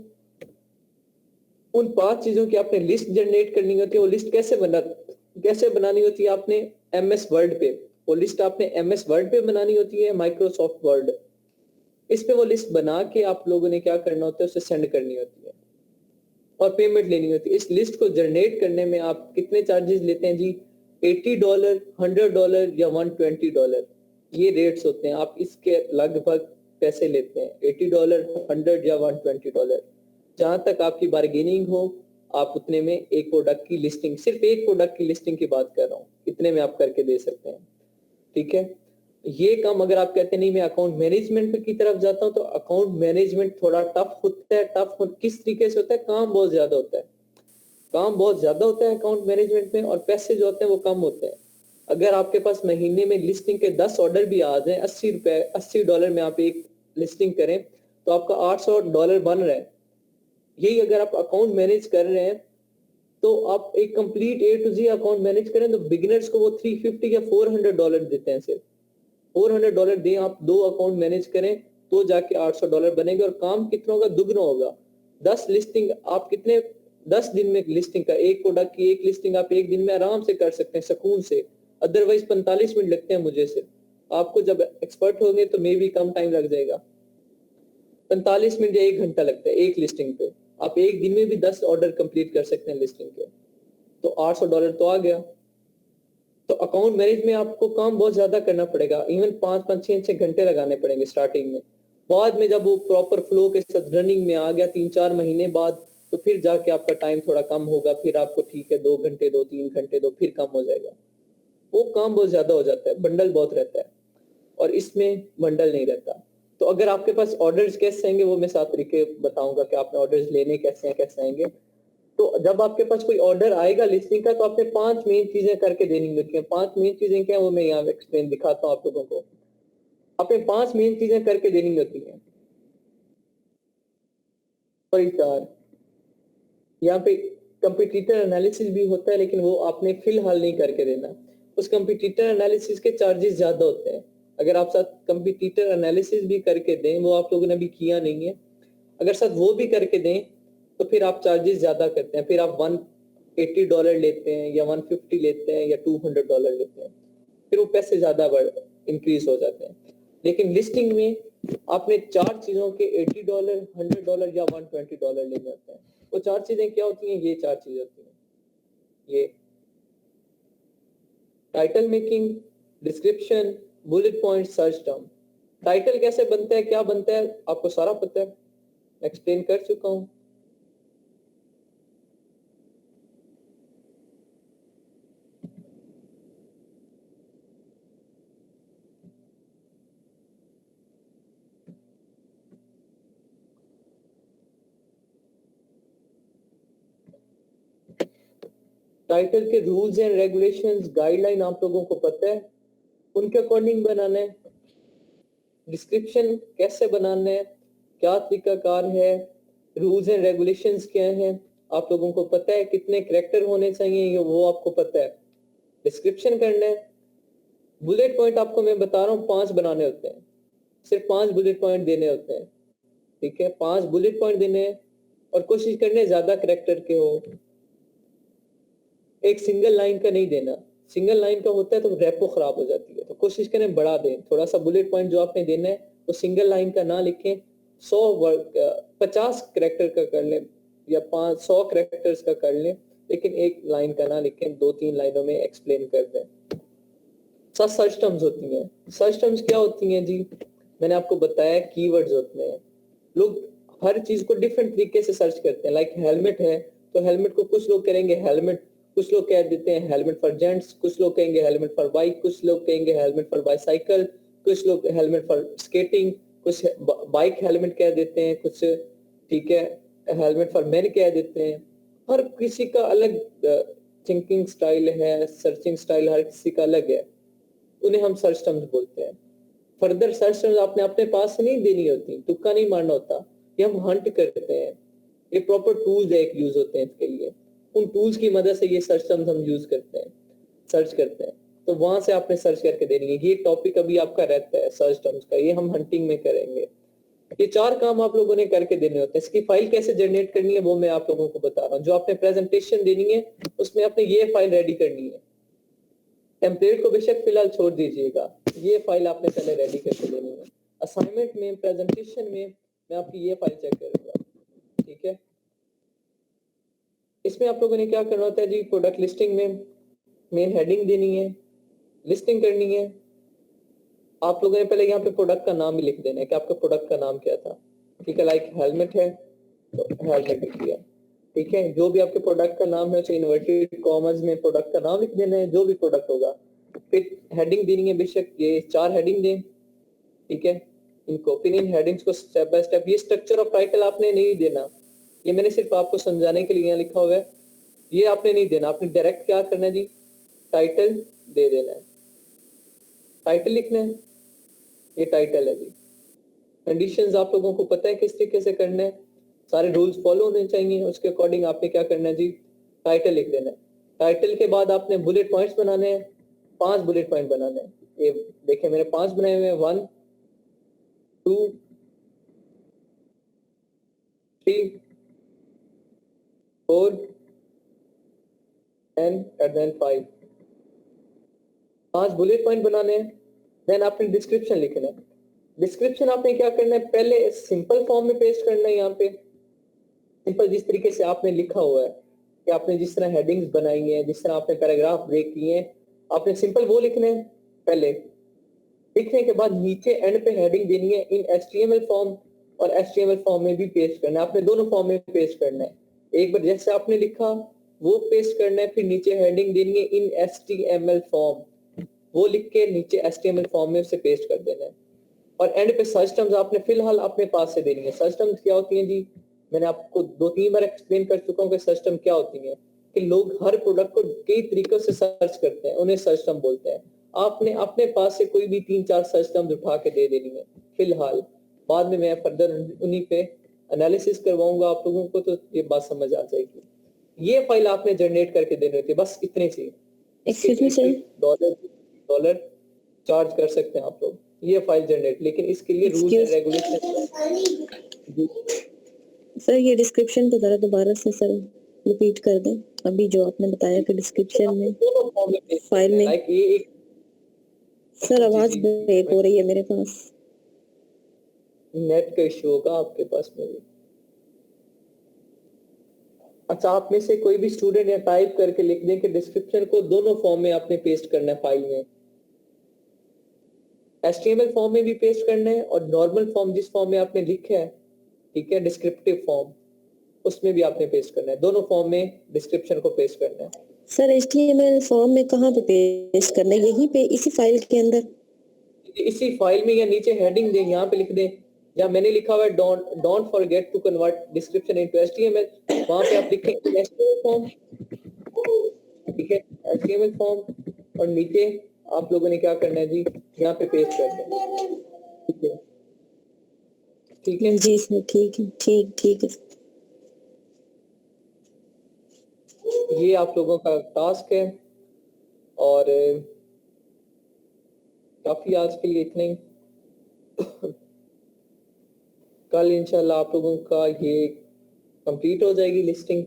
उन 5 चीजों की आपने लिस्ट जनरेट करनी होती है। वो लिस्ट कैसे बनानी होती है, आपने MS वर्ड पे, वो लिस्ट आपने MS वर्ड पे बनानी होती है, माइक्रोसॉफ्ट वर्ड, इस पे वो लिस्ट बना के आप लोगों ने क्या करना होता है, उसे सेंड करनी होती है और पेमेंट लेनी होती है। इस लिस्ट को जनरेट करने में आप कितने चार्जेस लेते हैं जी, $80, $100 या $120, ये रेट्स होते हैं। आप इसके लगभग पैसे लेते हैं, $80, 100 या $120। जहां तक आपकी बार्गेनिंग हो, आप उतने में एक प्रोडक्ट की लिस्टिंग, सिर्फ एक प्रोडक्ट की लिस्टिंग की बात कर रहा हूँ, इतने में आप करके दे सकते हैं, ठीक है। ये काम अगर आप कहते नहीं मैं अकाउंट मैनेजमेंट की तरफ जाता हूं, तो अकाउंट मैनेजमेंट थोड़ा टफ होता है। किस तरीके से होता है, काम बहुत ज्यादा होता है, काम बहुत ज्यादा होता है अकाउंट मैनेजमेंट में, और पैसे जो होते हैं वो कम होते हैं। अगर आपके पास महीने में लिस्टिंग के 10 ऑर्डर भी आ जाए, $80 में आप एक लिस्टिंग करें, तो आपका $800 बन रहा है। यही अगर आप अकाउंट मैनेज कर रहे हैं, तो आप एक complete A to Z account manage करें, तो बिगिनर्स को वो $350 या $400 देते हैं। सिर्फ $400 दें, आप 2 अकाउंट मैनेज करें, तो जाके $800 बनेंगे, और काम कितना होगा, दुगना होगा। 10 लिस्टिंग आप कितने 10 दिन में लिस्टिंग का, एक प्रोडक्ट की एक लिस्टिंग आप एक दिन में आराम से कर सकते हैं, सुकून से। अदरवाइज 45 मिनट लगते हैं मुझे से, आपको जब एक्सपर्ट होंगे तो मे भी कम टाइम लग जाएगा, 45 मिनट या 1 घंटा लगता है एक लिस्टिंग पे। आप एक दिन में भी 10 ऑर्डर कंप्लीट कर सकते हैं लिस्टिंग के, तो $800 तो आ गया। तो अकाउंट मैनेज में आपको काम बहुत ज्यादा करना पड़ेगा, इवन 5-5, 6-6 घंटे लगाने पड़ेंगे स्टार्टिंग में। बाद में जब वो प्रॉपर फ्लो के साथ रनिंग में आ गया 3-4 महीने बाद, तो फिर जाके आपका टाइम थोड़ा कम होगा, फिर आपको ठीक है 2 घंटे दो, 3 घंटे दो, फिर कम हो जाएगा। वो काम बहुत ज्यादा हो जाता है, बंडल बहुत रहता है, और इसमें बंडल नहीं रहता। तो अगर आपके पास ऑर्डर्स कैसे आएंगे, वो मैं 7 तरीके बताऊंगा कि आपने ऑर्डर्स लेने कैसे आएंगे। तो जब आपके पास कोई ऑर्डर आएगा लिस्टिंग का, तो आपने 5 मेन चीजें करके देनी होती है। 5 मेन चीजें क्या है, वो मैं यहाँ एक्सप्लेन दिखाता हूँ आप लोगों को। आपने 5 मेन चीजें करके देनी होती है। और 4 यहाँ पे कंपटीटर एनालिसिस भी होता है, लेकिन वो आपने फिलहाल नहीं करके देना। उस कंपटीटर एनालिसिस के चार्जेस ज्यादा होते हैं। अगर आप साथ कंपटीटर एनालिसिस भी करके दें, वो आप लोगों ने अभी किया नहीं है, अगर साथ वो भी करके दें, तो फिर आप चार्जेस ज्यादा करते हैं। फिर आप $180 लेते हैं, या 150 लेते हैं, या $200 लेते हैं, फिर वो पैसे ज्यादा इंक्रीज हो जाते हैं। लेकिन लिस्टिंग में आपने 4 चीजों के $80, $100 या $120 लेने होते हैं। वो 4 चीजें क्या होती हैं, ये 4 चीजें होती हैं। ये title making, description, bullet point, search term. Title कैसे बनता है, क्या बनता है, आपको सारा पता है, एक्सप्लेन कर चुका हूं। टाइटल के रूल्स एंड रेगुलेशंस, गाइडलाइन आप लोगों को पता है, उनके अकॉर्डिंग बनाना है। डिस्क्रिप्शन कैसे बनाना है, क्या तरीकाकार है, रूल्स एंड रेगुलेशंस क्या हैं, आप लोगों को पता है कितने कैरेक्टर होने चाहिए, ये वो आपको पता है। डिस्क्रिप्शन करना है, बुलेट पॉइंट आपको मैं बता रहा हूँ 5 बनाने होते हैं, सिर्फ 5 बुलेट पॉइंट देने होते हैं, ठीक है। 5 बुलेट पॉइंट देने हैं और कोशिश करने ज्यादा कैरेक्टर के हो, एक सिंगल लाइन का नहीं देना। सिंगल लाइन का होता है तो रेपो खराब हो जाती है, तो कोशिश करें बड़ा दें थोड़ा सा। बुलेट पॉइंट जो आपने देना है वो सिंगल लाइन का ना लिखें, 50 कैरेक्टर का कर लें या 500 कैरेक्टर्स का कर लें, लेकिन एक लाइन का ना लिखें, 2-3 लाइनों में एक्सप्लेन कर दें। सर्च टर्म्स होती हैं। सर्च टर्म्स क्या होती हैं जी? मैंने आपको बताया कीवर्ड्स होते हैं। लोग हर चीज को डिफरेंट तरीके से सर्च करते हैं। लाइक हेलमेट है तो हेलमेट को कुछ लोग करेंगे हेलमेट, कुछ लोग कह देते हैं हेलमेट फॉर जेंट्स, कुछ लोग कहेंगे हेलमेट फॉर बाइक, कुछ लोग कहेंगे हेलमेट फॉर बाइसाइकिल, कुछ लोग हेलमेट फॉर स्केटिंग, कुछ बाइक हेलमेट कह देते हैं, कुछ ठीक है हेलमेट फॉर मेन कह देते हैं। हर किसी का अलग थिंकिंग स्टाइल है, सर्चिंग स्टाइल हर किसी का अलग है, उन्हें हम सर्च टर्म्स बोलते हैं। फर्दर सर्च टर्म्स आपने अपने पास से नहीं देनी होती, तुक्का नहीं मारना होता, ये हम हंट करते हैं। ये प्रॉपर टूल्स एक यूज होते हैं इसके लिए, उन टूल्स की मदद से ये सर्च टर्म्स हम यूज करते हैं, सर्च करते हैं। तो वहां से आपने सर्च करके देनी है। ये टॉपिक अभी आपका रहता है सर्च टर्म्स का, ये हम हंटिंग में करेंगे। ये 4 काम आप लोगों ने करके देने होते हैं। इसकी फाइल कैसे जनरेट करनी है वो मैं आप लोगों को बता रहा हूँ। जो आपने प्रेजेंटेशन देनी है उसमें आपने ये फाइल रेडी करनी है। टेम्पलेट को बेशक फिलहाल छोड़ दीजिएगा, ये फाइल आपने पहले रेडी करके देनी है। असाइनमेंट में, प्रेजेंटेशन में मैं आपकी ये फाइल चेक करूंगा, ठीक है। इसमें आप लोगों ने क्या करना होता है जी? प्रोडक्ट लिस्टिंग में मेन हेडिंग देनी है, लिस्टिंग करनी है। आप लोगों ने पहले यहाँ पे प्रोडक्ट का नाम ही लिख देना है कि आपका प्रोडक्ट का नाम क्या था, ठीक है। लाइक हेलमेट है तो हेलमेट लिख दिया, ठीक है। जो भी आपके प्रोडक्ट का नाम है उसे इन्वर्टेड कॉमर्स में प्रोडक्ट का नाम लिख देना है, जो भी प्रोडक्ट होगा। फिर हेडिंग देनी है, बेशक ये 4 हेडिंग दें, ठीक है। इनको फिर इन हेडिंग्स को स्टेप बाय स्टेप, ये स्ट्रक्चर ऑफ टाइटल आपने नहीं देना, ये मैंने सिर्फ आपको समझाने के लिए यहाँ लिखा हुआ है, ये आपने नहीं देना। आपने डायरेक्ट क्या करना है जी? टाइटल दे देना है, टाइटल लिखना है, ये टाइटल है जी। कंडीशंस आप लोगों को पता है किस तरीके से करना है, सारे रूल्स फॉलो होने चाहिए, उसके अकॉर्डिंग आपने क्या करना है जी? टाइटल लिख देना है। टाइटल के बाद आपने बुलेट पॉइंट्स बनाने हैं, 5 बुलेट पॉइंट बनाने हैं। ये देखिए मैंने 5 बनाए हुए हैं, 1 2 3 4 and then 5 5 बुलेट पॉइंट बनाने हैं। देन आपने डिस्क्रिप्शन लिखना है। डिस्क्रिप्शन आपने क्या करना है? पहले सिंपल फॉर्म में पेस्ट करना है। यहाँ पे सिंपल जिस तरीके से आपने लिखा हुआ है कि आपने जिस तरह हेडिंग्स बनाई हैं, जिस तरह आपने पैराग्राफ ब्रेक किए हैं, आपने सिंपल वो लिखने हैं। पहले लिखने के बाद नीचे एंड पे हेडिंग देनी है इन HTML फॉर्म, और HTML फॉर्म में भी पेस्ट करना है। आपने दोनों फॉर्म में पेस्ट करना है। एक बार जैसे आपने लिखा वो पेस्ट करना है, फिर नीचे हेडिंग देनी है इन HTML फॉर्म, वो लिख के नीचे HTML फॉर्म में उसे पेस्ट कर देना है। और एंड पे सर्च टर्म्स आपने फिलहाल अपने पास से देनी है। सर्च टर्म्स क्या होती हैं जी? मैंने आपको 2-3 बार एक्सप्लेन कर चुका हूँ कि सर्च टर्म क्या होती है, कि लोग हर प्रोडक्ट को कई तरीकों से सर्च करते हैं, उन्हें सर्च टर्म बोलते हैं। आपने अपने पास से कोई भी 3-4 सर्च टर्म्स उठा के दे देनी है फिलहाल, बाद में मैं फर्दर उन्हीं पे एनालिसिस करवाऊंगा आप लोगों को, तो ये बात समझ आ जाएगी। ये फाइल आपने जनरेट करके देनी होती है, बस इतने से। एक्सक्यूज मी सर, $1 चार्ज कर सकते हैं आप लोग ये फाइल जनरेट, लेकिन इसके लिए रूल्स एंड रेगुलेशन। सर ये डिस्क्रिप्शन को जरा दोबारा से सर रिपीट कर दें। अभी जो आपने बताया कि डिस्क्रिप्शन में फाइल में लाइक ये एक सर आवाज ब्रेक हो रही है मेरे पास। नेट का इशू होगा आपके पास में भी। अच्छा, आप में से कोई भी स्टूडेंट या टाइप करके लिख दें कि डिस्क्रिप्शन को दोनों फॉर्म में आपने पेस्ट करना है फाइल में। HTML फॉर्म में भी पेस्ट करना है और नॉर्मल फॉर्म जिस फॉर्म में आपने लिखा है, ठीक है, डिस्क्रिप्टिव फॉर्म, उसमें भी आपने पेस्ट करना है। दोनों फॉर्म में डिस्क्रिप्शन को पेस्ट करना है। सर HTML फॉर्म में कहाँ पे पेस्ट करना है? यहीं पे इसी फाइल के अंदर? इसी फाइल में या नीचे हेडिंग दें, यहाँ पे लिख दें, या मैंने लिखा हुआ है don't forget to convert description into HTML, वहां पे आप लिखें HTML फॉर्म, ठीक है, HTML फॉर्म, और नीचे आप लोगों ने क्या करना है जी? यहाँ पे पेस्ट कर दें, ठीक है, ठीक है जी सर, ठीक है, ठीक है। ये आप लोगों का टास्क है और काफी आज के लिए इतना ही। कल इंशाल्लाह आप लोगों का ये कंप्लीट हो जाएगी लिस्टिंग,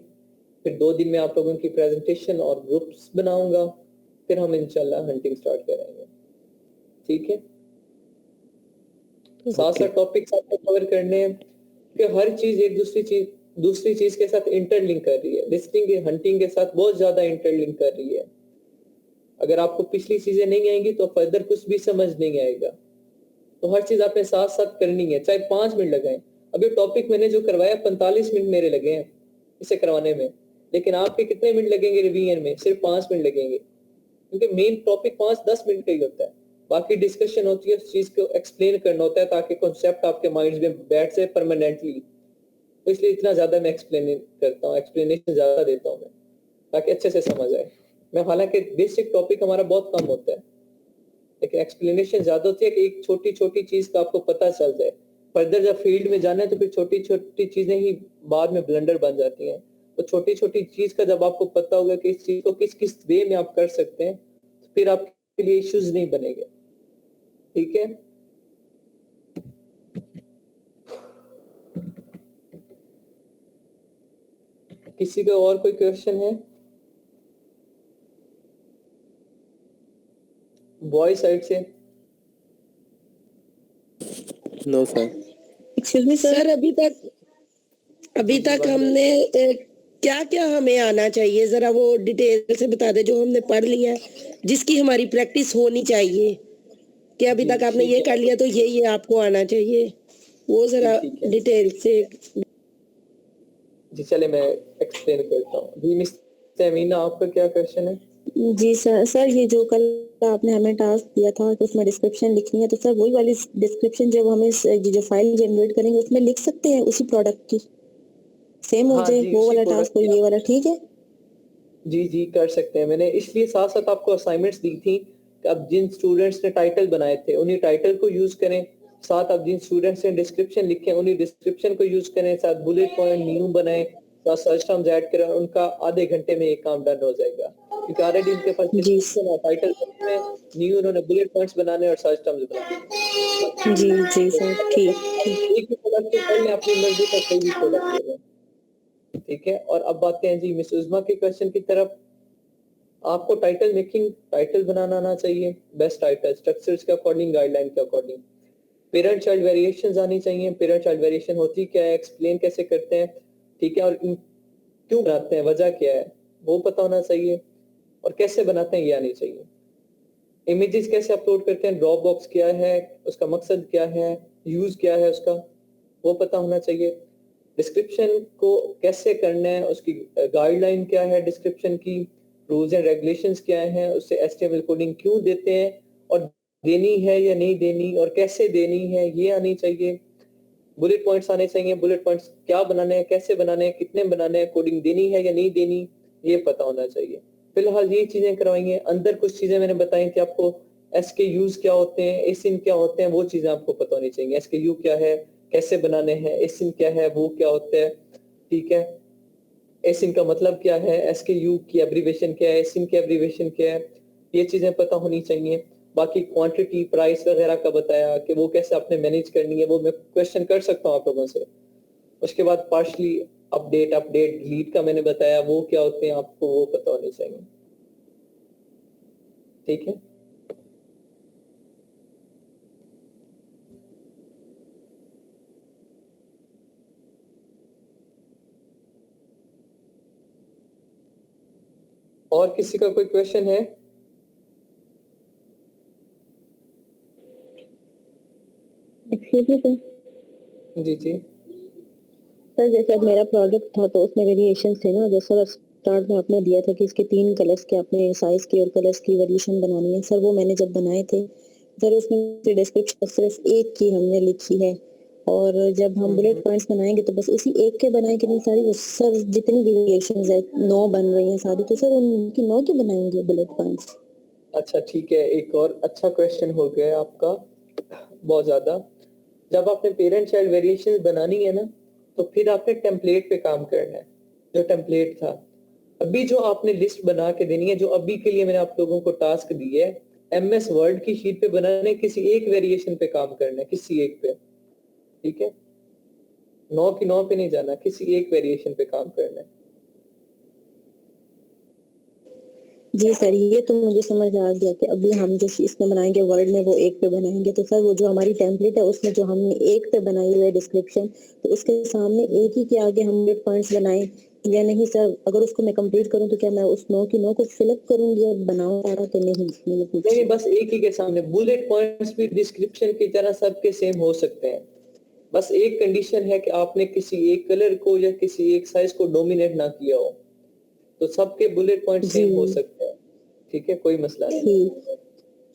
फिर 2 दिन में आप लोगों की प्रेजेंटेशन और ग्रुप्स बनाऊंगा, फिर हम इंशाल्लाह हंटिंग स्टार्ट करेंगे। ठीक है, साथ साथ टॉपिक्स आपको कवर करने हैं कि हर चीज एक दूसरी चीज के साथ इंटरलिंक कर रही है। लिस्टिंग हंटिंग के साथ बहुत ज्यादा इंटरलिंक कर रही है। अगर आपको पिछली चीजें नहीं आएंगी तो फर्दर कुछ भी समझ नहीं आएगा। तो हर चीज आपने साथ साथ करनी है, चाहे 5 मिनट लगाएं। अभी टॉपिक मैंने जो करवाया 45 मिनट मेरे लगे हैं इसे करवाने में, लेकिन आपके कितने मिनट लगेंगे रिवीजन में? सिर्फ 5 मिनट लगेंगे, क्योंकि मेन टॉपिक 5-10 मिनट का ही होता है। बाकी डिस्कशन होती है, उस चीज को एक्सप्लेन करना होता है ताकि कॉन्सेप्ट आपके माइंड में बैठ जाए परमानेंटली। तो इसलिए इतना ज्यादा मैं एक्सप्लेन करता हूँ, एक्सप्लेनेशन ज्यादा देता हूँ मैं, ताकि अच्छे से समझ आए। मैं हालांकि बेसिक टॉपिक हमारा बहुत कम होता है, लेकिन एक्सप्लेनेशन ज्यादा होती है कि एक छोटी छोटी चीज का आपको पता चल जाए। फर्दर जब फील्ड में जाना है तो फिर छोटी छोटी चीजें ही बाद में ब्लंडर बन जाती हैं। तो छोटी छोटी चीज का जब आपको पता होगा कि इस चीज को किस किस वे में आप कर सकते हैं, तो फिर आपके लिए इश्यूज नहीं बनेंगे। ठीक है, किसी का और कोई क्वेश्चन है? बॉय साइड से? No sir. Excuse me sir अभी तक हमने क्या क्या हमें आना चाहिए, जरा वो डिटेल से बता दे जो हमने पढ़ लिया है, जिसकी हमारी प्रैक्टिस होनी चाहिए कि अभी तक आपने ये कर लिया तो ये आपको आना चाहिए, वो जरा डिटेल से। जी चले मैं एक्सप्लेन करता हूँ। जी मिस सेमीना, आपका क्या क्वेश्चन है? जी सर ये जो कल आपने हमें टास्क दिया था कि उसमें डिस्क्रिप्शन लिखनी है, तो सर वही वाली डिस्क्रिप्शन जब हमें जो फाइल जनरेट करेंगे उसमें लिख सकते हैं उसी प्रोडक्ट की, सेम हो जाए वो वाला टास्क और ये वाला? ठीक है जी कर सकते हैं। मैंने इसलिए साथ साथ आपको असाइनमेंट्स दी थी कि अब जिन स्टूडेंट्स ने टाइटल बनाए थे उन्हीं टाइटल को यूज करें, साथ अब जिन स्टूडेंट्स ने डिस्क्रिप्शन लिखे उन्हीं डिस्क्रिप्शन को यूज करें, साथ बुलेट पॉइंट न्यू बनाए, साथ सर्च टर्म्स ऐड करें, उनका आधे घंटे में ये काम डन हो जाएगा। क्योंकि ऑलरेडी उनके पास डिस्क्रिप्शन और टाइटल में न्यू उन्होंने बुलेट पॉइंट्स बनाने और सर्च टर्म्स बनाने। जी सर ठीक। एक भी प्रोडक्ट को पढ़ लें, अपनी मर्जी का कोई भी प्रोडक्ट ले लें। ठीक है, और अब आते हैं जी मिस उज़मा के क्वेश्चन की तरफ। आपको टाइटल मेकिंग, टाइटल बनाना आना चाहिए, बेस्ट टाइटल स्ट्रक्चर्स के अकॉर्डिंग, गाइडलाइन के अकॉर्डिंग। पेरेंट चाइल्ड वेरिएशंस आनी चाहिए, पेरेंट चाइल्ड वेरिएशन होती क्या है, एक्सप्लेन कैसे करते हैं, ठीक है, और क्यों बनाते हैं, वजह क्या है वो पता होना चाहिए, और कैसे बनाते हैं ये आनी चाहिए। इमेजेस कैसे अपलोड करते हैं, ड्रॉप बॉक्स क्या है, उसका मकसद क्या है, यूज क्या है उसका, वो पता होना चाहिए। डिस्क्रिप्शन को कैसे करना है, उसकी गाइडलाइन क्या है, डिस्क्रिप्शन की रूल्स एंड रेगुलेशंस क्या हैं, उससे एचटीएमएल कोडिंग क्यों देते हैं, और देनी है या नहीं देनी, और कैसे देनी है ये आनी चाहिए। बुलेट पॉइंट्स आने चाहिए, बुलेट पॉइंट्स क्या बनाने हैं, कैसे बनाने हैं, कितने बनाने हैं, कोडिंग देनी है या नहीं देनी, ये पता होना चाहिए। फिलहाल ये चीजें करवाएंगे। अंदर कुछ चीजें मैंने बताई थी आपको, एसकेयूज क्या होते हैं, एसिन क्या होते हैं, वो चीजें आपको पता होनी चाहिए। एसकेयू क्या है, कैसे बनाने हैं, एसिन क्या है, वो क्या होता है, ठीक है, एसिन का मतलब क्या है, एसकेयू की एब्रीविएशन क्या है, एसिन की एब्रीविएशन क्या है, ये चीजें पता होनी चाहिए। बाकी क्वांटिटी, प्राइस वगैरह का बताया कि वो कैसे आपने मैनेज करनी है, वो मैं क्वेश्चन कर सकता हूँ आप लोगों से। उसके बाद पार्शली अपडेट डिलीट का मैंने बताया, वो क्या होते हैं आपको वो पता होनी चाहिए। ठीक है, और किसी का कोई क्वेश्चन है? Excuse me sir. जी सर जैसे अब मेरा प्रोडक्ट था तो उसमें वेरिएशन थे ना, जैसे स्टार्ट में आपने दिया था कि इसके 3 कलर्स के आपने साइज की और कलर्स की वेरिएशन बनानी है। सर वो मैंने जब बनाए थे सर उसमें डिस्क्रिप्शन सिर्फ एक की हमने लिखी है, और जब हम बुलेट पॉइंट्स बनाएंगे तो बस उसी एक के बनाए कि नहीं सारी सर जितनी भी वेरिएशंस है 9 बन रही हैं सारी, तो सर उनकी 9 की बनाएंगे बुलेट पॉइंट्स? अच्छा ठीक है, एक और अच्छा क्वेश्चन हो गया आपका, बहुत ज्यादा। जब आपने पेरेंट चाइल्ड वेरिएशन बनानी है ना, तो फिर आपने टेम्पलेट पे काम करना है। जो टेम्पलेट था अभी जो आपने लिस्ट बना के देनी है, जो अभी के लिए मैंने आप लोगों को टास्क दी है, MS वर्ड की शीट पे बनाने, किसी एक वेरिएशन पे काम करना है, किसी एक पे, ठीक है? 9 की 9 पे नहीं जाना, किसी एक वेरिएशन पे काम करना है। जी सर, ये तो मुझे समझ आ गया कि अभी हम जो इसमें बनाएंगे वर्ड में वो एक पे बनाएंगे, तो सर वो जो हमारी टेम्पलेट है उसमें जो हमने एक पे बनाई हुई है डिस्क्रिप्शन, तो उसके सामने एक ही के आगे हम 100 पॉइंट्स बनाएं या नहीं सर? अगर उसको मैं कंप्लीट करूं तो क्या मैं उस 9 की 9 को फिलअप करूंगी और बनाऊं सारा कि नहीं? मैंने पूछा। नहीं, बस एक ही के सामने बुलेट पॉइंट्स भी डिस्क्रिप्शन की तरह सबके सेम हो सकते हैं। बस एक कंडीशन है कि आपने किसी एक कलर को या किसी एक साइज को डोमिनेट ना किया हो, तो सबके बुलेट पॉइंट सेम हो सकते हैं। ठीक है, कोई मसला नहीं। ठीक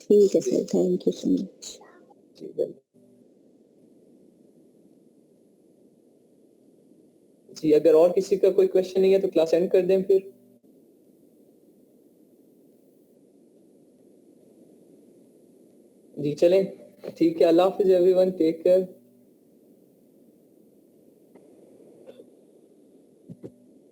ठीक है sir, thank you so much. जी बिल्कुल। जी, अगर और किसी का कोई क्वेश्चन नहीं है तो क्लास एंड कर दें फिर। जी चलें, ठीक है, अल्लाह हाफिज एवरीवन, टेक केयर।